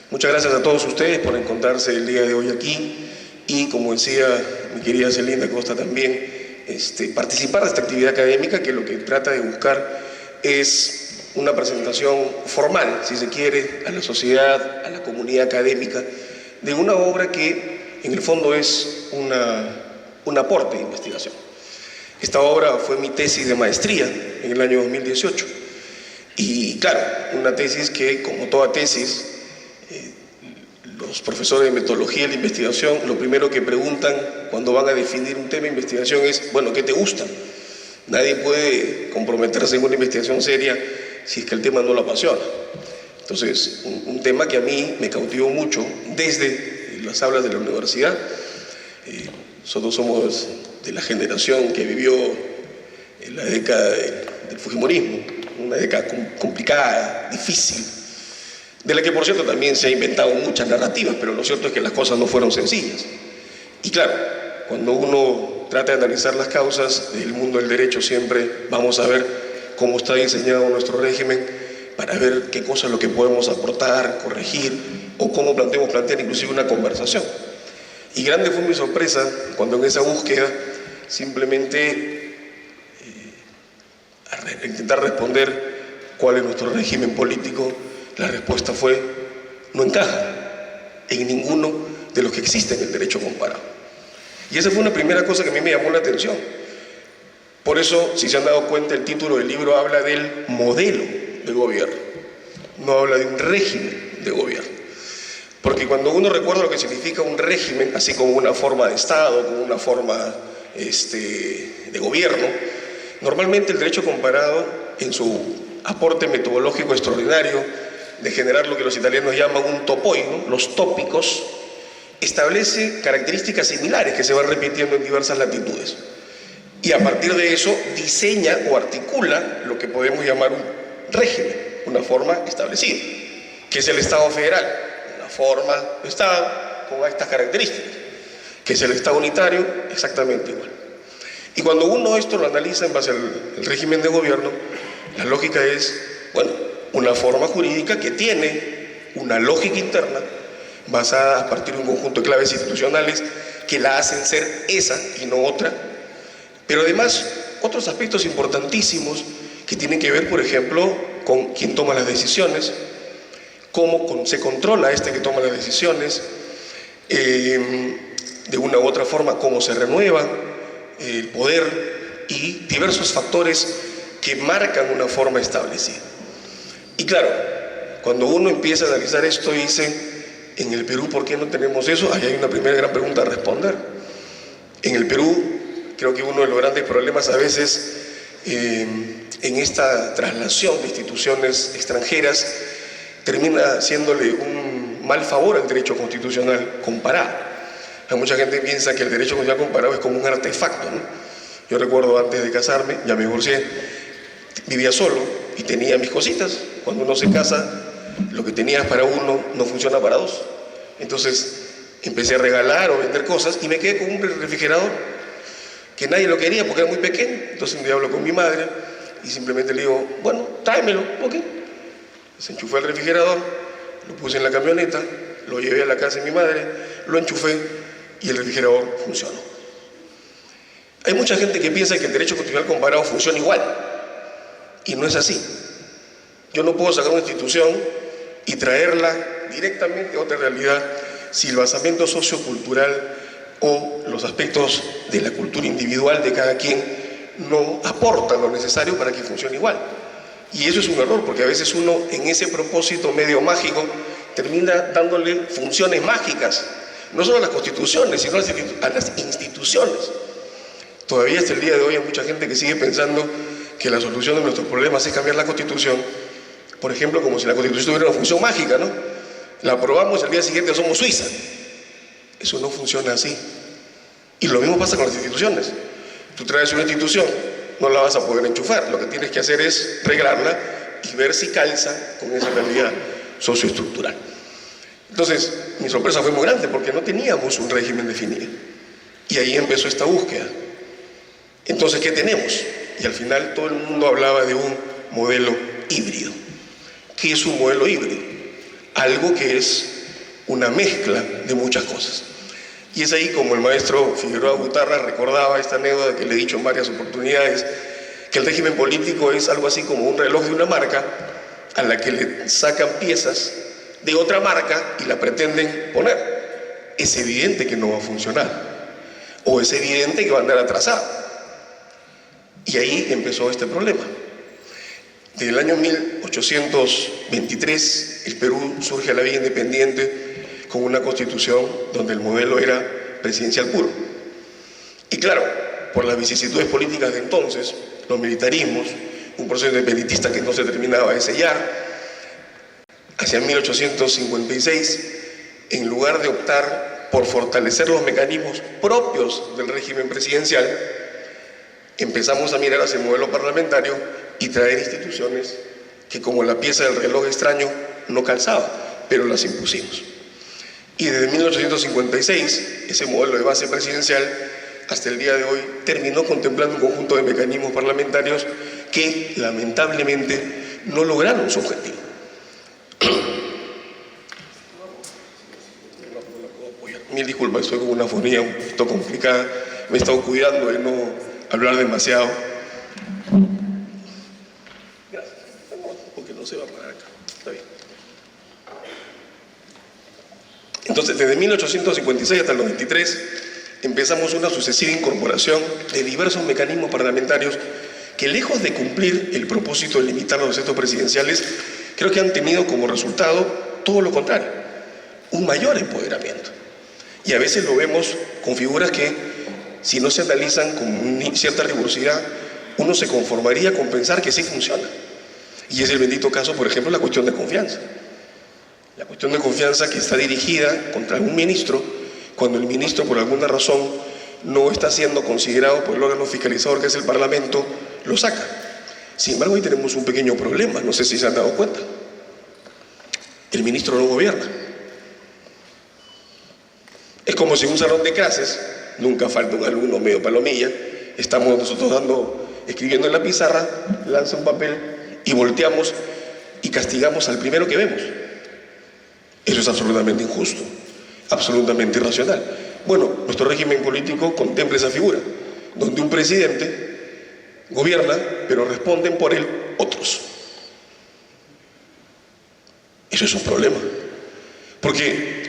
Muchas gracias a todos ustedes por encontrarse el día de hoy aquí y, como decía mi querida Celinda Costa también, participar de esta actividad académica que lo que trata de buscar es una presentación formal, si se quiere, a la sociedad, a la comunidad académica, de una obra que en el fondo es un aporte de investigación. Esta obra fue mi tesis de maestría en el año 2018 y claro, una tesis que, como toda tesis, los profesores de metodología de la investigación lo primero que preguntan cuando van a definir un tema de investigación es, bueno, ¿qué te gusta? Nadie puede comprometerse en una investigación seria si es que el tema no lo apasiona. Entonces, un tema que a mí me cautivó mucho desde las aulas de la universidad. Nosotros somos de la generación que vivió en la década del Fujimorismo, una década complicada, difícil, de la que, por cierto, también se han inventado muchas narrativas, pero lo cierto es que las cosas no fueron sencillas. Y claro, cuando uno trata de analizar las causas del mundo del derecho, siempre vamos a ver cómo está diseñado nuestro régimen para ver qué cosas es lo que podemos aportar, corregir, o cómo podemos plantear inclusive una conversación. Y grande fue mi sorpresa cuando en esa búsqueda, simplemente a intentar responder cuál es nuestro régimen político, la respuesta fue: no encaja en ninguno de los que existen en el derecho comparado. Y esa fue una primera cosa que a mí me llamó la atención. Por eso, si se han dado cuenta, el título del libro habla del modelo de gobierno, no habla de un régimen de gobierno. Porque cuando uno recuerda lo que significa un régimen, así como una forma de Estado, como una forma de gobierno, normalmente el derecho comparado, en su aporte metodológico extraordinario, de generar lo que los italianos llaman un topoido, los tópicos, establece características similares que se van repitiendo en diversas latitudes. Y a partir de eso diseña o articula lo que podemos llamar un régimen, una forma establecida, que es el Estado federal, una forma de Estado con estas características, que es el Estado unitario, exactamente igual. Y cuando uno esto lo analiza en base al régimen de gobierno, la lógica es, bueno, una forma jurídica que tiene una lógica interna basada a partir de un conjunto de claves institucionales que la hacen ser esa y no otra, pero además otros aspectos importantísimos que tienen que ver, por ejemplo, con quién toma las decisiones, cómo se controla que toma las decisiones, de una u otra forma cómo se renuevan, el poder y diversos factores que marcan una forma establecida. Y claro, cuando uno empieza a analizar esto y dice, en el Perú, ¿por qué no tenemos eso? Ahí hay una primera gran pregunta a responder. En el Perú, creo que uno de los grandes problemas a veces en esta traslación de instituciones extranjeras termina haciéndole un mal favor al derecho constitucional comparado. Hay mucha gente que piensa que el derecho constitucional comparado es como un artefacto, ¿no? Yo recuerdo antes de casarme, ya me divorcié, vivía solo y tenía mis cositas. Cuando uno se casa, lo que tenías para uno no funciona para dos. Entonces empecé a regalar o vender cosas y me quedé con un refrigerador que nadie lo quería porque era muy pequeño. Entonces un día hablo con mi madre y simplemente le digo, bueno, tráemelo, ok. Desenchufé el refrigerador, lo puse en la camioneta, lo llevé a la casa de mi madre, lo enchufé y el refrigerador funcionó. Hay mucha gente que piensa que el derecho constitucional comparado funciona igual y no es así. Yo no puedo sacar una institución y traerla directamente a otra realidad si el basamento sociocultural o los aspectos de la cultura individual de cada quien no aportan lo necesario para que funcione igual. Y eso es un error, porque a veces uno en ese propósito medio mágico termina dándole funciones mágicas, no solo a las constituciones, sino a las instituciones. Todavía hasta el día de hoy hay mucha gente que sigue pensando que la solución de nuestros problemas es cambiar la Constitución, por ejemplo, como si la Constitución tuviera una función mágica, ¿no? La aprobamos y al día siguiente somos Suiza. Eso no funciona así. Y lo mismo pasa con las instituciones. Tú traes una institución, no la vas a poder enchufar. Lo que tienes que hacer es reglarla y ver si calza con esa realidad socioestructural. Entonces, mi sorpresa fue muy grande porque no teníamos un régimen definido. Y ahí empezó esta búsqueda. Entonces, ¿qué tenemos? Y al final todo el mundo hablaba de un modelo híbrido. ¿Qué es un modelo híbrido? Algo que es una mezcla de muchas cosas. Y es ahí como el maestro Figueroa Gutarra recordaba esta anécdota que le he dicho en varias oportunidades, que el régimen político es algo así como un reloj de una marca a la que le sacan piezas de otra marca y la pretenden poner. Es evidente que no va a funcionar, o es evidente que va a andar atrasado. Y ahí empezó este problema. Desde el año 1823, el Perú surge a la vía independiente con una constitución donde el modelo era presidencial puro. Y claro, por las vicisitudes políticas de entonces, los militarismos, un proceso independentista que no se terminaba de sellar, hacia 1856, en lugar de optar por fortalecer los mecanismos propios del régimen presidencial, empezamos a mirar hacia el modelo parlamentario y traer instituciones que, como la pieza del reloj extraño, no calzaba, pero las impusimos. Y desde 1856, ese modelo de base presidencial, hasta el día de hoy, terminó contemplando un conjunto de mecanismos parlamentarios que, lamentablemente, no lograron su objetivo. Mil disculpas, estoy con una fonía un poquito complicada, me he estado cuidando de no hablar demasiado. Gracias. Porque no se va a parar acá. Está bien. Entonces, desde 1856 hasta el 93, empezamos una sucesiva incorporación de diversos mecanismos parlamentarios que, lejos de cumplir el propósito de limitar los efectos presidenciales, creo que han tenido como resultado todo lo contrario, un mayor empoderamiento. Y a veces lo vemos con figuras que, si no se analizan con cierta rigurosidad, uno se conformaría con pensar que sí funciona. Y es el bendito caso, por ejemplo, la cuestión de confianza. La cuestión de confianza que está dirigida contra algún ministro, cuando el ministro, por alguna razón, no está siendo considerado por el órgano fiscalizador, que es el Parlamento, lo saca. Sin embargo, hoy tenemos un pequeño problema, no sé si se han dado cuenta. El ministro no gobierna. Es como si en un salón de clases, nunca falta un alumno medio palomilla, estamos nosotros escribiendo en la pizarra, lanza un papel y volteamos y castigamos al primero que vemos. Eso es absolutamente injusto, absolutamente irracional. Bueno, nuestro régimen político contempla esa figura, donde un presidente gobierna, pero responden por él otros. Eso es un problema. Porque,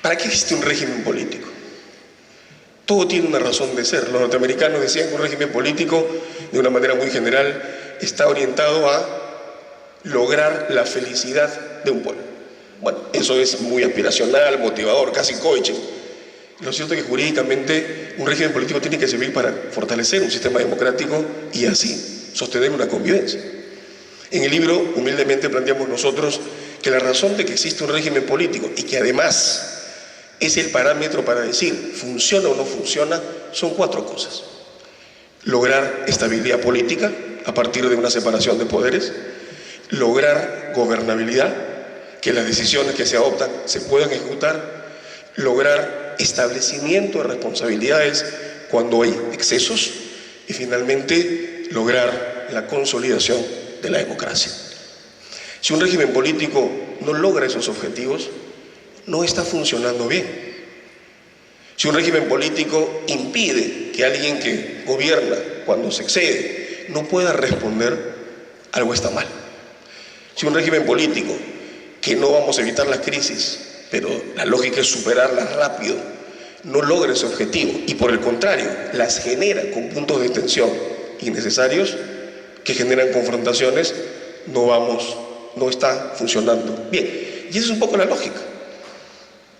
¿para qué existe un régimen político? todo tiene una razón de ser. Los norteamericanos decían que un régimen político, de una manera muy general, está orientado a lograr la felicidad de un pueblo. Bueno, eso es muy aspiracional, motivador, casi coaching. Lo cierto es que jurídicamente un régimen político tiene que servir para fortalecer un sistema democrático y así sostener una convivencia. En el libro, humildemente planteamos nosotros que la razón de que existe un régimen político y que además es el parámetro para decir funciona o no funciona, son 4 cosas. Lograr estabilidad política a partir de una separación de poderes, lograr gobernabilidad, que las decisiones que se adoptan se puedan ejecutar, lograr establecimiento de responsabilidades cuando hay excesos y finalmente lograr la consolidación de la democracia. Si un régimen político no logra esos objetivos, no está funcionando bien. Si un régimen político impide que alguien que gobierna cuando se excede no pueda responder, algo está mal. Si un régimen político, que no vamos a evitar las crisis, pero la lógica es superarlas rápido, no logra ese objetivo y por el contrario las genera con puntos de tensión innecesarios que generan confrontaciones, no está funcionando bien. Y esa es un poco la lógica.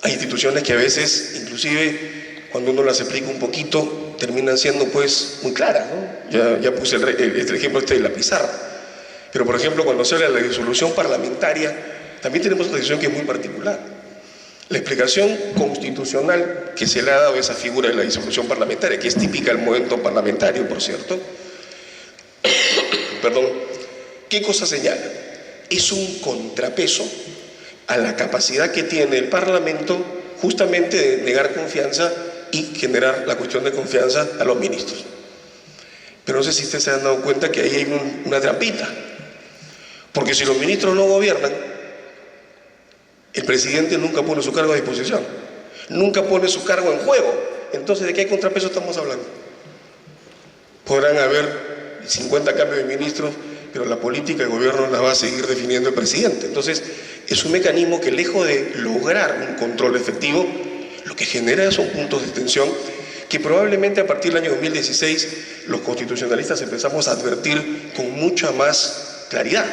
Hay instituciones que a veces, inclusive cuando uno las explica un poquito, terminan siendo pues muy claras, ¿no? Ya puse el ejemplo de la pizarra. Pero por ejemplo, cuando se habla de la disolución parlamentaria, también tenemos una decisión que es muy particular. La explicación constitucional que se le ha dado a esa figura de la disolución parlamentaria, que es típica del movimiento parlamentario, por cierto, perdón, ¿qué cosa señala? Es un contrapeso a la capacidad que tiene el Parlamento justamente de negar confianza y generar la cuestión de confianza a los ministros. Pero no sé si ustedes se han dado cuenta que ahí hay una trampita, porque si los ministros no gobiernan, el presidente nunca pone su cargo a disposición, nunca pone su cargo en juego. Entonces, ¿de qué contrapeso estamos hablando? Podrán haber 50 cambios de ministros, pero la política de gobierno la va a seguir definiendo el presidente. Entonces, es un mecanismo que lejos de lograr un control efectivo, lo que genera son puntos de tensión que probablemente a partir del año 2016 los constitucionalistas empezamos a advertir con mucha más claridad.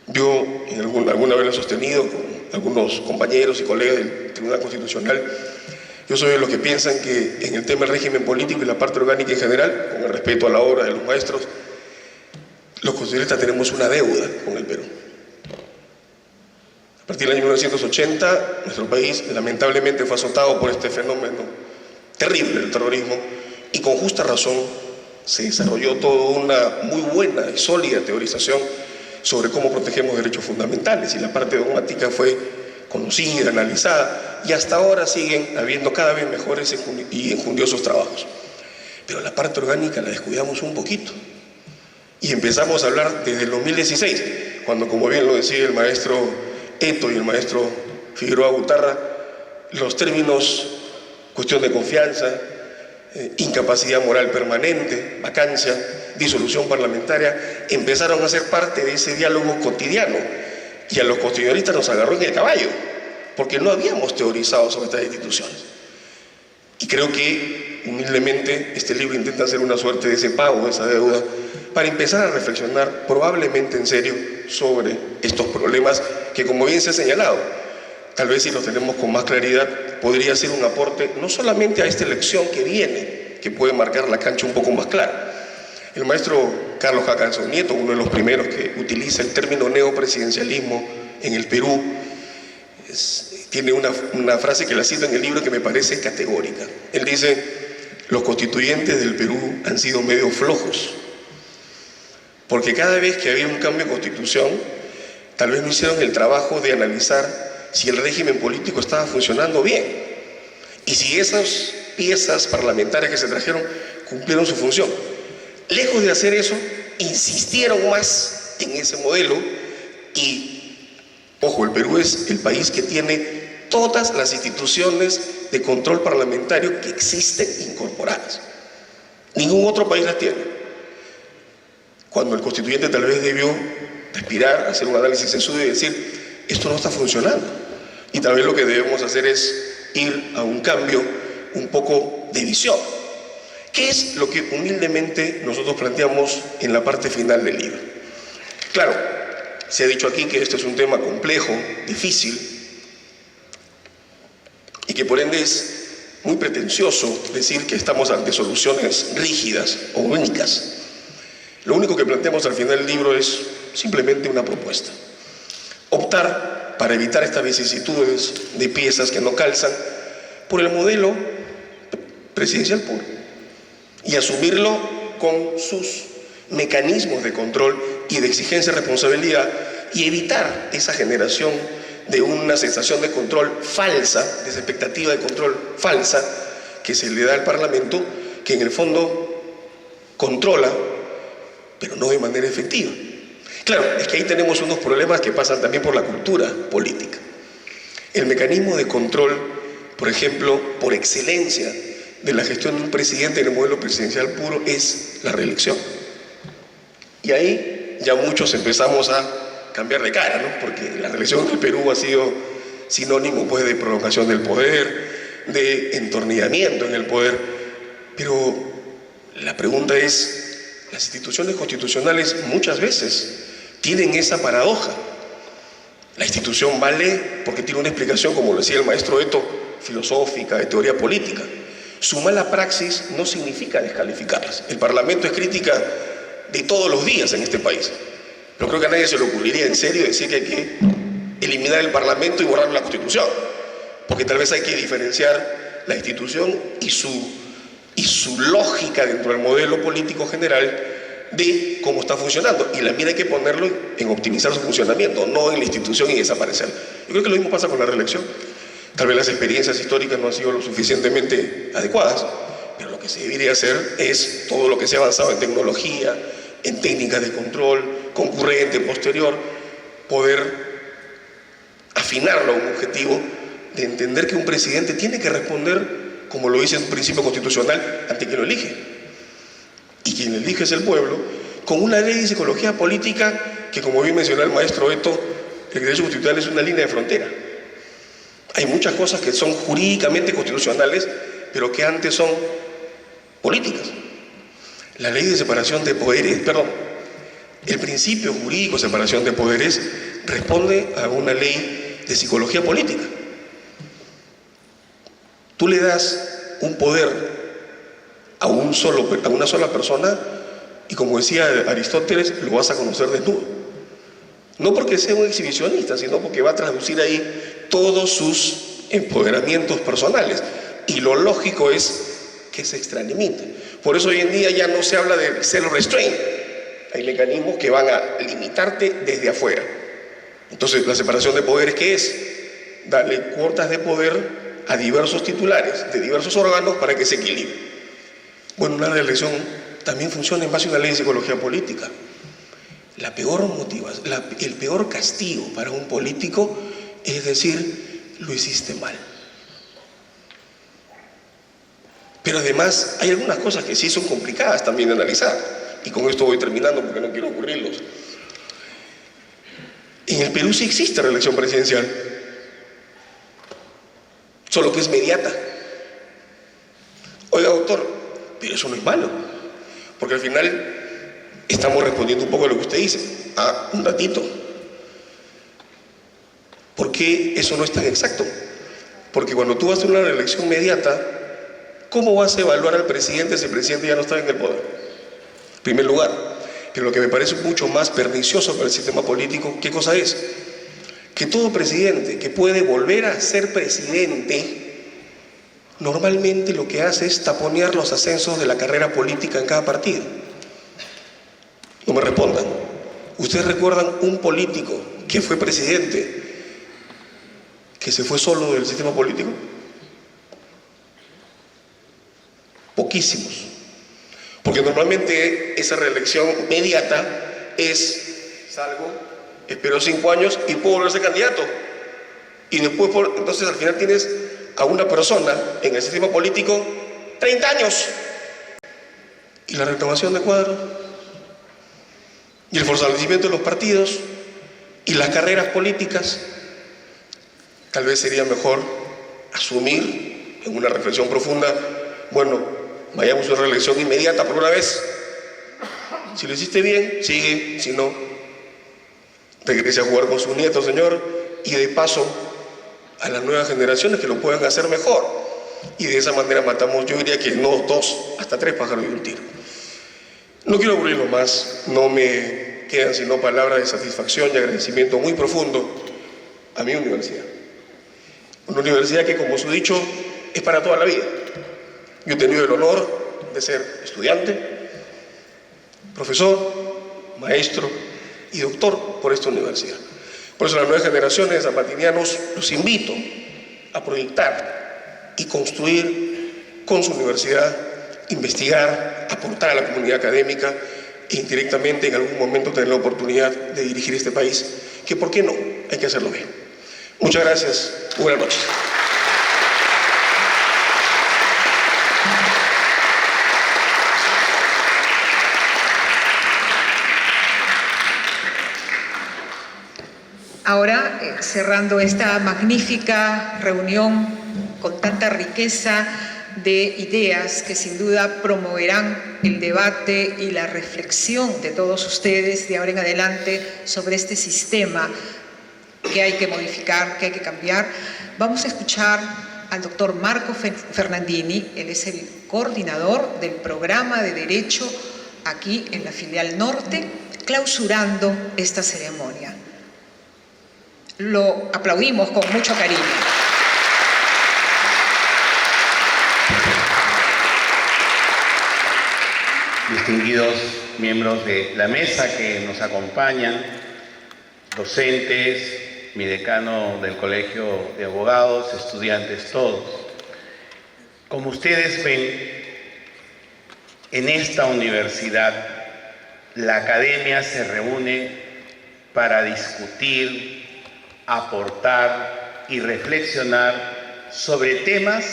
Yo alguna vez lo he sostenido con algunos compañeros y colegas del Tribunal Constitucional. Yo soy de los que piensan que en el tema del régimen político y la parte orgánica en general, con el respeto a la obra de los maestros, los constitucionalistas tenemos una deuda con el Perú. A partir del año 1980, nuestro país lamentablemente fue azotado por este fenómeno terrible del terrorismo y con justa razón se desarrolló toda una muy buena y sólida teorización sobre cómo protegemos derechos fundamentales y la parte dogmática fue conocida, analizada y hasta ahora siguen habiendo cada vez mejores y enjundiosos trabajos. Pero la parte orgánica la descuidamos un poquito y empezamos a hablar desde el 2016, cuando, como bien lo decía el maestro Eto y el maestro Figueroa Gutarra, los términos cuestión de confianza, incapacidad moral permanente, vacancia, disolución parlamentaria, empezaron a ser parte de ese diálogo cotidiano y a los constitucionalistas nos agarró en el caballo porque no habíamos teorizado sobre estas instituciones. Y creo que humildemente este libro intenta hacer una suerte de ese pago, de esa deuda, para empezar a reflexionar probablemente en serio sobre estos problemas que, como bien se ha señalado, tal vez si los tenemos con más claridad, podría ser un aporte no solamente a esta elección que viene, que puede marcar la cancha un poco más clara. El maestro Carlos Jackson Nieto, uno de los primeros que utiliza el término neopresidencialismo en el Perú, tiene una frase que la cito en el libro que me parece categórica. Él dice: los constituyentes del Perú han sido medio flojos, porque cada vez que había un cambio de constitución, tal vez no hicieron el trabajo de analizar si el régimen político estaba funcionando bien y si esas piezas parlamentarias que se trajeron cumplieron su función. Lejos de hacer eso, insistieron más en ese modelo y, ojo, el Perú es el país que tiene todas las instituciones de control parlamentario que existen incorporadas. Ningún otro país las tiene. Cuando el constituyente tal vez debió respirar, hacer un análisis sesudo y decir: esto no está funcionando. Y tal vez lo que debemos hacer es ir a un cambio un poco de visión. ¿Qué es lo que humildemente nosotros planteamos en la parte final del libro? Claro, se ha dicho aquí que este es un tema complejo, difícil, y que por ende es muy pretencioso decir que estamos ante soluciones rígidas o únicas. Lo único que planteamos al final del libro es simplemente una propuesta. Optar, para evitar estas vicisitudes de piezas que no calzan, por el modelo presidencial puro y asumirlo con sus mecanismos de control y de exigencia y responsabilidad, y evitar esa generación de una sensación de control falsa, de esa expectativa de control falsa que se le da al Parlamento, que en el fondo controla, pero no de manera efectiva. Claro, es que ahí tenemos unos problemas que pasan también por la cultura política. El mecanismo de control, por ejemplo, por excelencia de la gestión de un presidente en el modelo presidencial puro es la reelección. Y ahí ya muchos empezamos a cambiar de cara, ¿no? Porque la reelección en el Perú ha sido sinónimo, pues, de prolongación del poder, de entornillamiento en el poder. Pero la pregunta es, las instituciones constitucionales muchas veces tienen esa paradoja. La institución vale porque tiene una explicación, como lo decía el maestro Eto, filosófica, de teoría política. Su mala praxis no significa descalificarlas. El Parlamento es crítica de todos los días en este país. No creo que a nadie se le ocurriría en serio decir que hay que eliminar el Parlamento y borrar la Constitución, porque tal vez hay que diferenciar la institución y su lógica dentro del modelo político general de cómo está funcionando, y la mira hay que ponerlo en optimizar su funcionamiento, no en la institución y desaparecer. Yo creo que lo mismo pasa con la reelección. Tal vez las experiencias históricas no han sido lo suficientemente adecuadas, pero lo que se debería hacer es todo lo que se ha avanzado en tecnología, en técnicas de control, concurrente, posterior, poder afinarlo a un objetivo de entender que un presidente tiene que responder, como lo dice un principio constitucional, ante quien lo elige. Y quien lo elige es el pueblo, con una ley de psicología política que, como bien mencionó el maestro Eto, el derecho constitucional es una línea de frontera. Hay muchas cosas que son jurídicamente constitucionales, pero que antes son políticas. La ley de separación de poderes, el principio jurídico de separación de poderes responde a una ley de psicología política. Tú le das un poder a una sola persona y, como decía Aristóteles, lo vas a conocer desnudo. No porque sea un exhibicionista, sino porque va a traducir ahí todos sus empoderamientos personales. Y lo lógico es que se extralimite. Por eso hoy en día ya no se habla de self-restraint. Hay mecanismos que van a limitarte desde afuera. Entonces, la separación de poderes, ¿qué es? Darle cuotas de poder a diversos titulares de diversos órganos para que se equilibre. Bueno, una reelección también funciona en base a una ley de psicología política. El peor castigo para un político es decir, lo hiciste mal. Pero además hay algunas cosas que sí son complicadas también de analizar, y con esto voy terminando porque no quiero aburrirlos. En el Perú sí existe reelección presidencial, solo que es mediata. Oiga, doctor, pero eso no es malo, porque al final estamos respondiendo un poco a lo que usted dice. Un ratito. ¿Por qué eso no es tan exacto? Porque cuando tú vas a hacer una reelección mediata, ¿cómo vas a evaluar al presidente si el presidente ya no está en el poder? En primer lugar. Pero lo que me parece mucho más pernicioso para el sistema político, ¿qué cosa es? Que todo presidente que puede volver a ser presidente, normalmente lo que hace es taponear los ascensos de la carrera política en cada partido. No me respondan. ¿Ustedes recuerdan un político que fue presidente que se fue solo del sistema político? Poquísimos. Porque normalmente esa reelección inmediata es: salgo, espero 5 años y puedo volver a ser candidato. Y después, entonces al final tienes a una persona en el sistema político 30 años. Y la renovación de cuadros, y el fortalecimiento de los partidos, y las carreras políticas. Tal vez sería mejor asumir en una reflexión profunda, bueno, vayamos a una reelección inmediata por una vez. Si lo hiciste bien, sigue, si no, regrese a jugar con sus nietos, señor, y de paso a las nuevas generaciones que lo puedan hacer mejor. Y de esa manera matamos, yo diría que no 2, hasta 3 pájaros de un tiro. No quiero aburrirlo más, no me quedan sino palabras de satisfacción y agradecimiento muy profundo a mi universidad. Una universidad que, como os he dicho, es para toda la vida. Yo he tenido el honor de ser estudiante, profesor, maestro y doctor por esta universidad. Por eso las nuevas generaciones de sanmartinianos los invito a proyectar y construir con su universidad, investigar, aportar a la comunidad académica e indirectamente en algún momento tener la oportunidad de dirigir este país, que por qué no, hay que hacerlo bien. Muchas gracias, buenas noches. Ahora, cerrando esta magnífica reunión con tanta riqueza de ideas que sin duda promoverán el debate y la reflexión de todos ustedes de ahora en adelante sobre este sistema que hay que modificar, que hay que cambiar, vamos a escuchar al doctor Marco Fernandini. Él es el coordinador del programa de Derecho aquí en la filial norte, clausurando esta ceremonia. Lo aplaudimos con mucho cariño. Distinguidos miembros de la mesa que nos acompañan, docentes, mi decano del Colegio de Abogados, estudiantes todos. Como ustedes ven, en esta universidad la academia se reúne para discutir, aportar y reflexionar sobre temas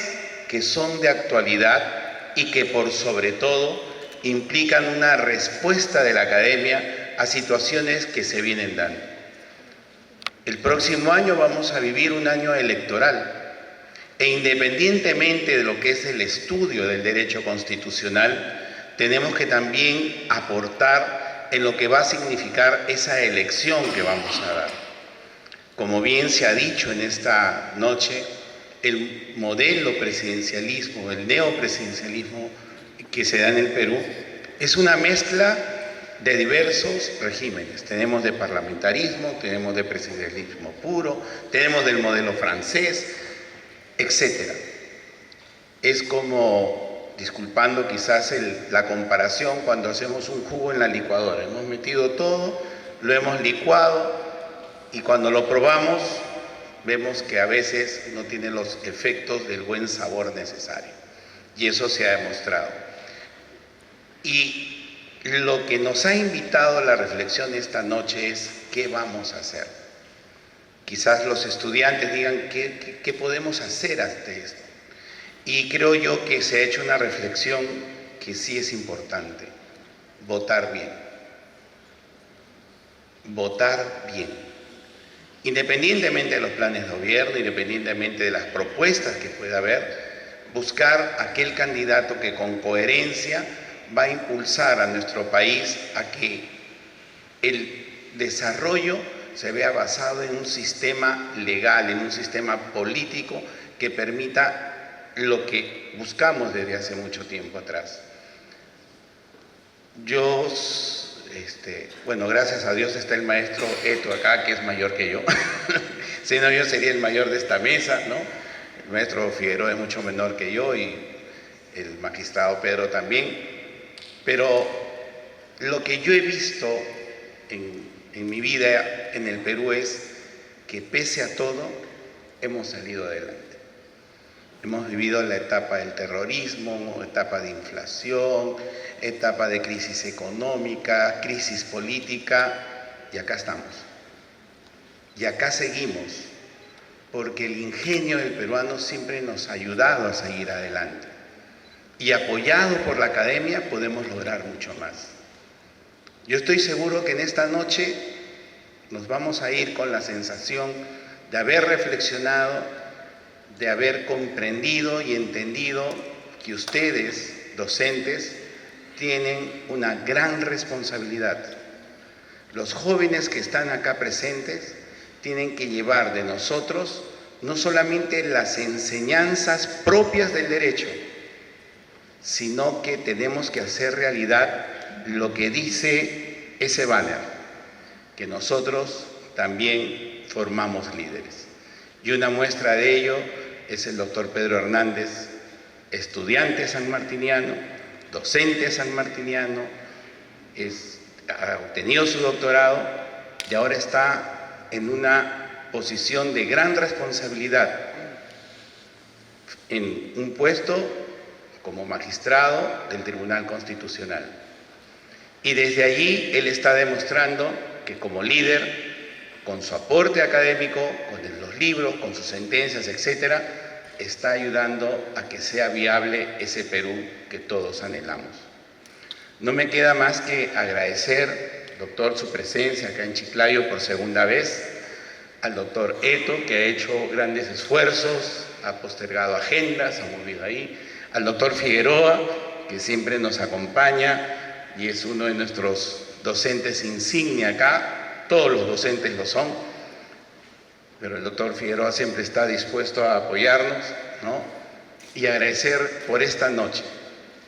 que son de actualidad y que por sobre todo implican una respuesta de la academia a situaciones que se vienen dando. El próximo año vamos a vivir un año electoral e independientemente de lo que es el estudio del derecho constitucional, tenemos que también aportar en lo que va a significar esa elección que vamos a dar. Como bien se ha dicho en esta noche, el modelo presidencialismo, el neopresidencialismo que se da en el Perú, es una mezcla de diversos regímenes. Tenemos de parlamentarismo, tenemos de presidencialismo puro, tenemos del modelo francés, etc. Es como, disculpando quizás la comparación, cuando hacemos un jugo en la licuadora. Hemos metido todo, lo hemos licuado, y cuando lo probamos, vemos que a veces no tiene los efectos del buen sabor necesario. Y eso se ha demostrado. Y lo que nos ha invitado a la reflexión esta noche es ¿qué vamos a hacer? Quizás los estudiantes digan ¿qué podemos hacer ante esto? Y creo yo que se ha hecho una reflexión que sí es importante. Votar bien. Votar bien. Independientemente de los planes de gobierno, independientemente de las propuestas que pueda haber, buscar aquel candidato que con coherencia va a impulsar a nuestro país a que el desarrollo se vea basado en un sistema legal, en un sistema político que permita lo que buscamos desde hace mucho tiempo atrás. Bueno, gracias a Dios está el maestro Eto acá, que es mayor que yo. Si no, yo sería el mayor de esta mesa, ¿no? El maestro Figueroa es mucho menor que yo y el magistrado Pedro también. Pero lo que yo he visto en mi vida en el Perú es que pese a todo hemos salido adelante. Hemos vivido la etapa del terrorismo, etapa de inflación, etapa de crisis económica, crisis política, y acá estamos. Y acá seguimos, porque el ingenio del peruano siempre nos ha ayudado a seguir adelante. Y apoyado por la academia podemos lograr mucho más. Yo estoy seguro que en esta noche nos vamos a ir con la sensación de haber reflexionado, de haber comprendido y entendido que ustedes, docentes, tienen una gran responsabilidad. Los jóvenes que están acá presentes tienen que llevar de nosotros no solamente las enseñanzas propias del derecho, sino que tenemos que hacer realidad lo que dice ese banner, que nosotros también formamos líderes. Y una muestra de ello es el doctor Pedro Hernández, estudiante sanmartiniano, docente sanmartiniano, ha obtenido su doctorado y ahora está en una posición de gran responsabilidad en un puesto como magistrado del Tribunal Constitucional. Y desde allí él está demostrando que como líder, con su aporte académico, con los libros, con sus sentencias, etcétera, está ayudando a que sea viable ese Perú que todos anhelamos. No me queda más que agradecer, doctor, su presencia acá en Chiclayo por segunda vez, al doctor Eto, que ha hecho grandes esfuerzos, ha postergado agendas, ha movido ahí, al doctor Figueroa, que siempre nos acompaña y es uno de nuestros docentes insignia acá. Todos los docentes lo son, pero el doctor Figueroa siempre está dispuesto a apoyarnos, ¿no? Y agradecer por esta noche,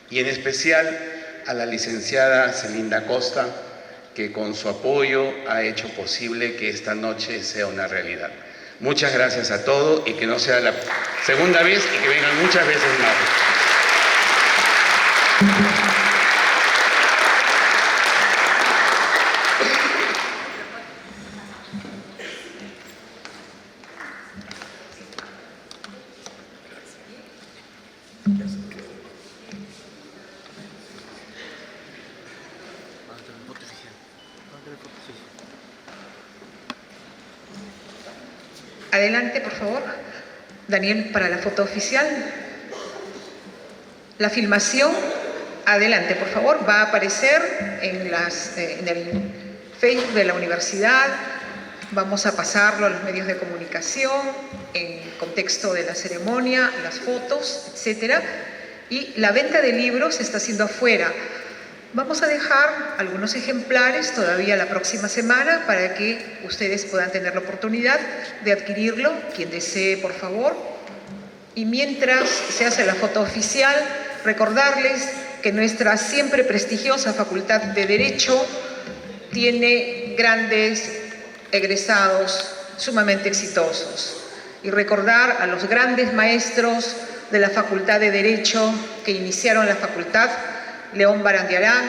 y en especial a la licenciada Celinda Costa, que con su apoyo ha hecho posible que esta noche sea una realidad. Muchas gracias a todos y que no sea la segunda vez y que vengan muchas veces más. Adelante, por favor. Daniel, para la foto oficial. La filmación, adelante, por favor, va a aparecer en el Facebook de la universidad. Vamos a pasarlo a los medios de comunicación, en contexto de la ceremonia, las fotos, etcétera. Y la venta de libros se está haciendo afuera. Vamos a dejar algunos ejemplares todavía la próxima semana para que ustedes puedan tener la oportunidad de adquirirlo, quien desee, por favor. Y mientras se hace la foto oficial, recordarles que nuestra siempre prestigiosa Facultad de Derecho tiene grandes egresados sumamente exitosos. Y recordar a los grandes maestros de la Facultad de Derecho que iniciaron la facultad: León Barandiarán,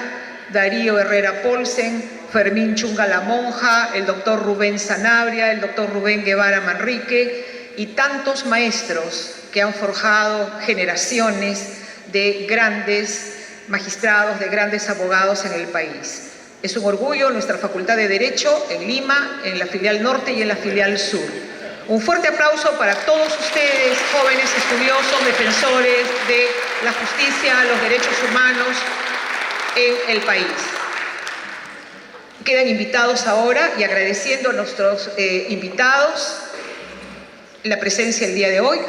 Darío Herrera Polsen, Fermín Chunga La Monja, el doctor Rubén Sanabria, el doctor Rubén Guevara Manrique y tantos maestros que han forjado generaciones de grandes magistrados, de grandes abogados en el país. Es un orgullo nuestra Facultad de Derecho en Lima, en la filial norte y en la filial sur. Un fuerte aplauso para todos ustedes, jóvenes estudiosos, defensores de la justicia, los derechos humanos en el país. Quedan invitados ahora, y agradeciendo a nuestros invitados la presencia el día de hoy,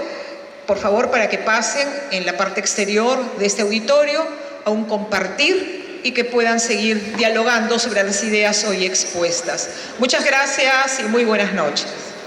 por favor, para que pasen en la parte exterior de este auditorio a un compartir y que puedan seguir dialogando sobre las ideas hoy expuestas. Muchas gracias y muy buenas noches.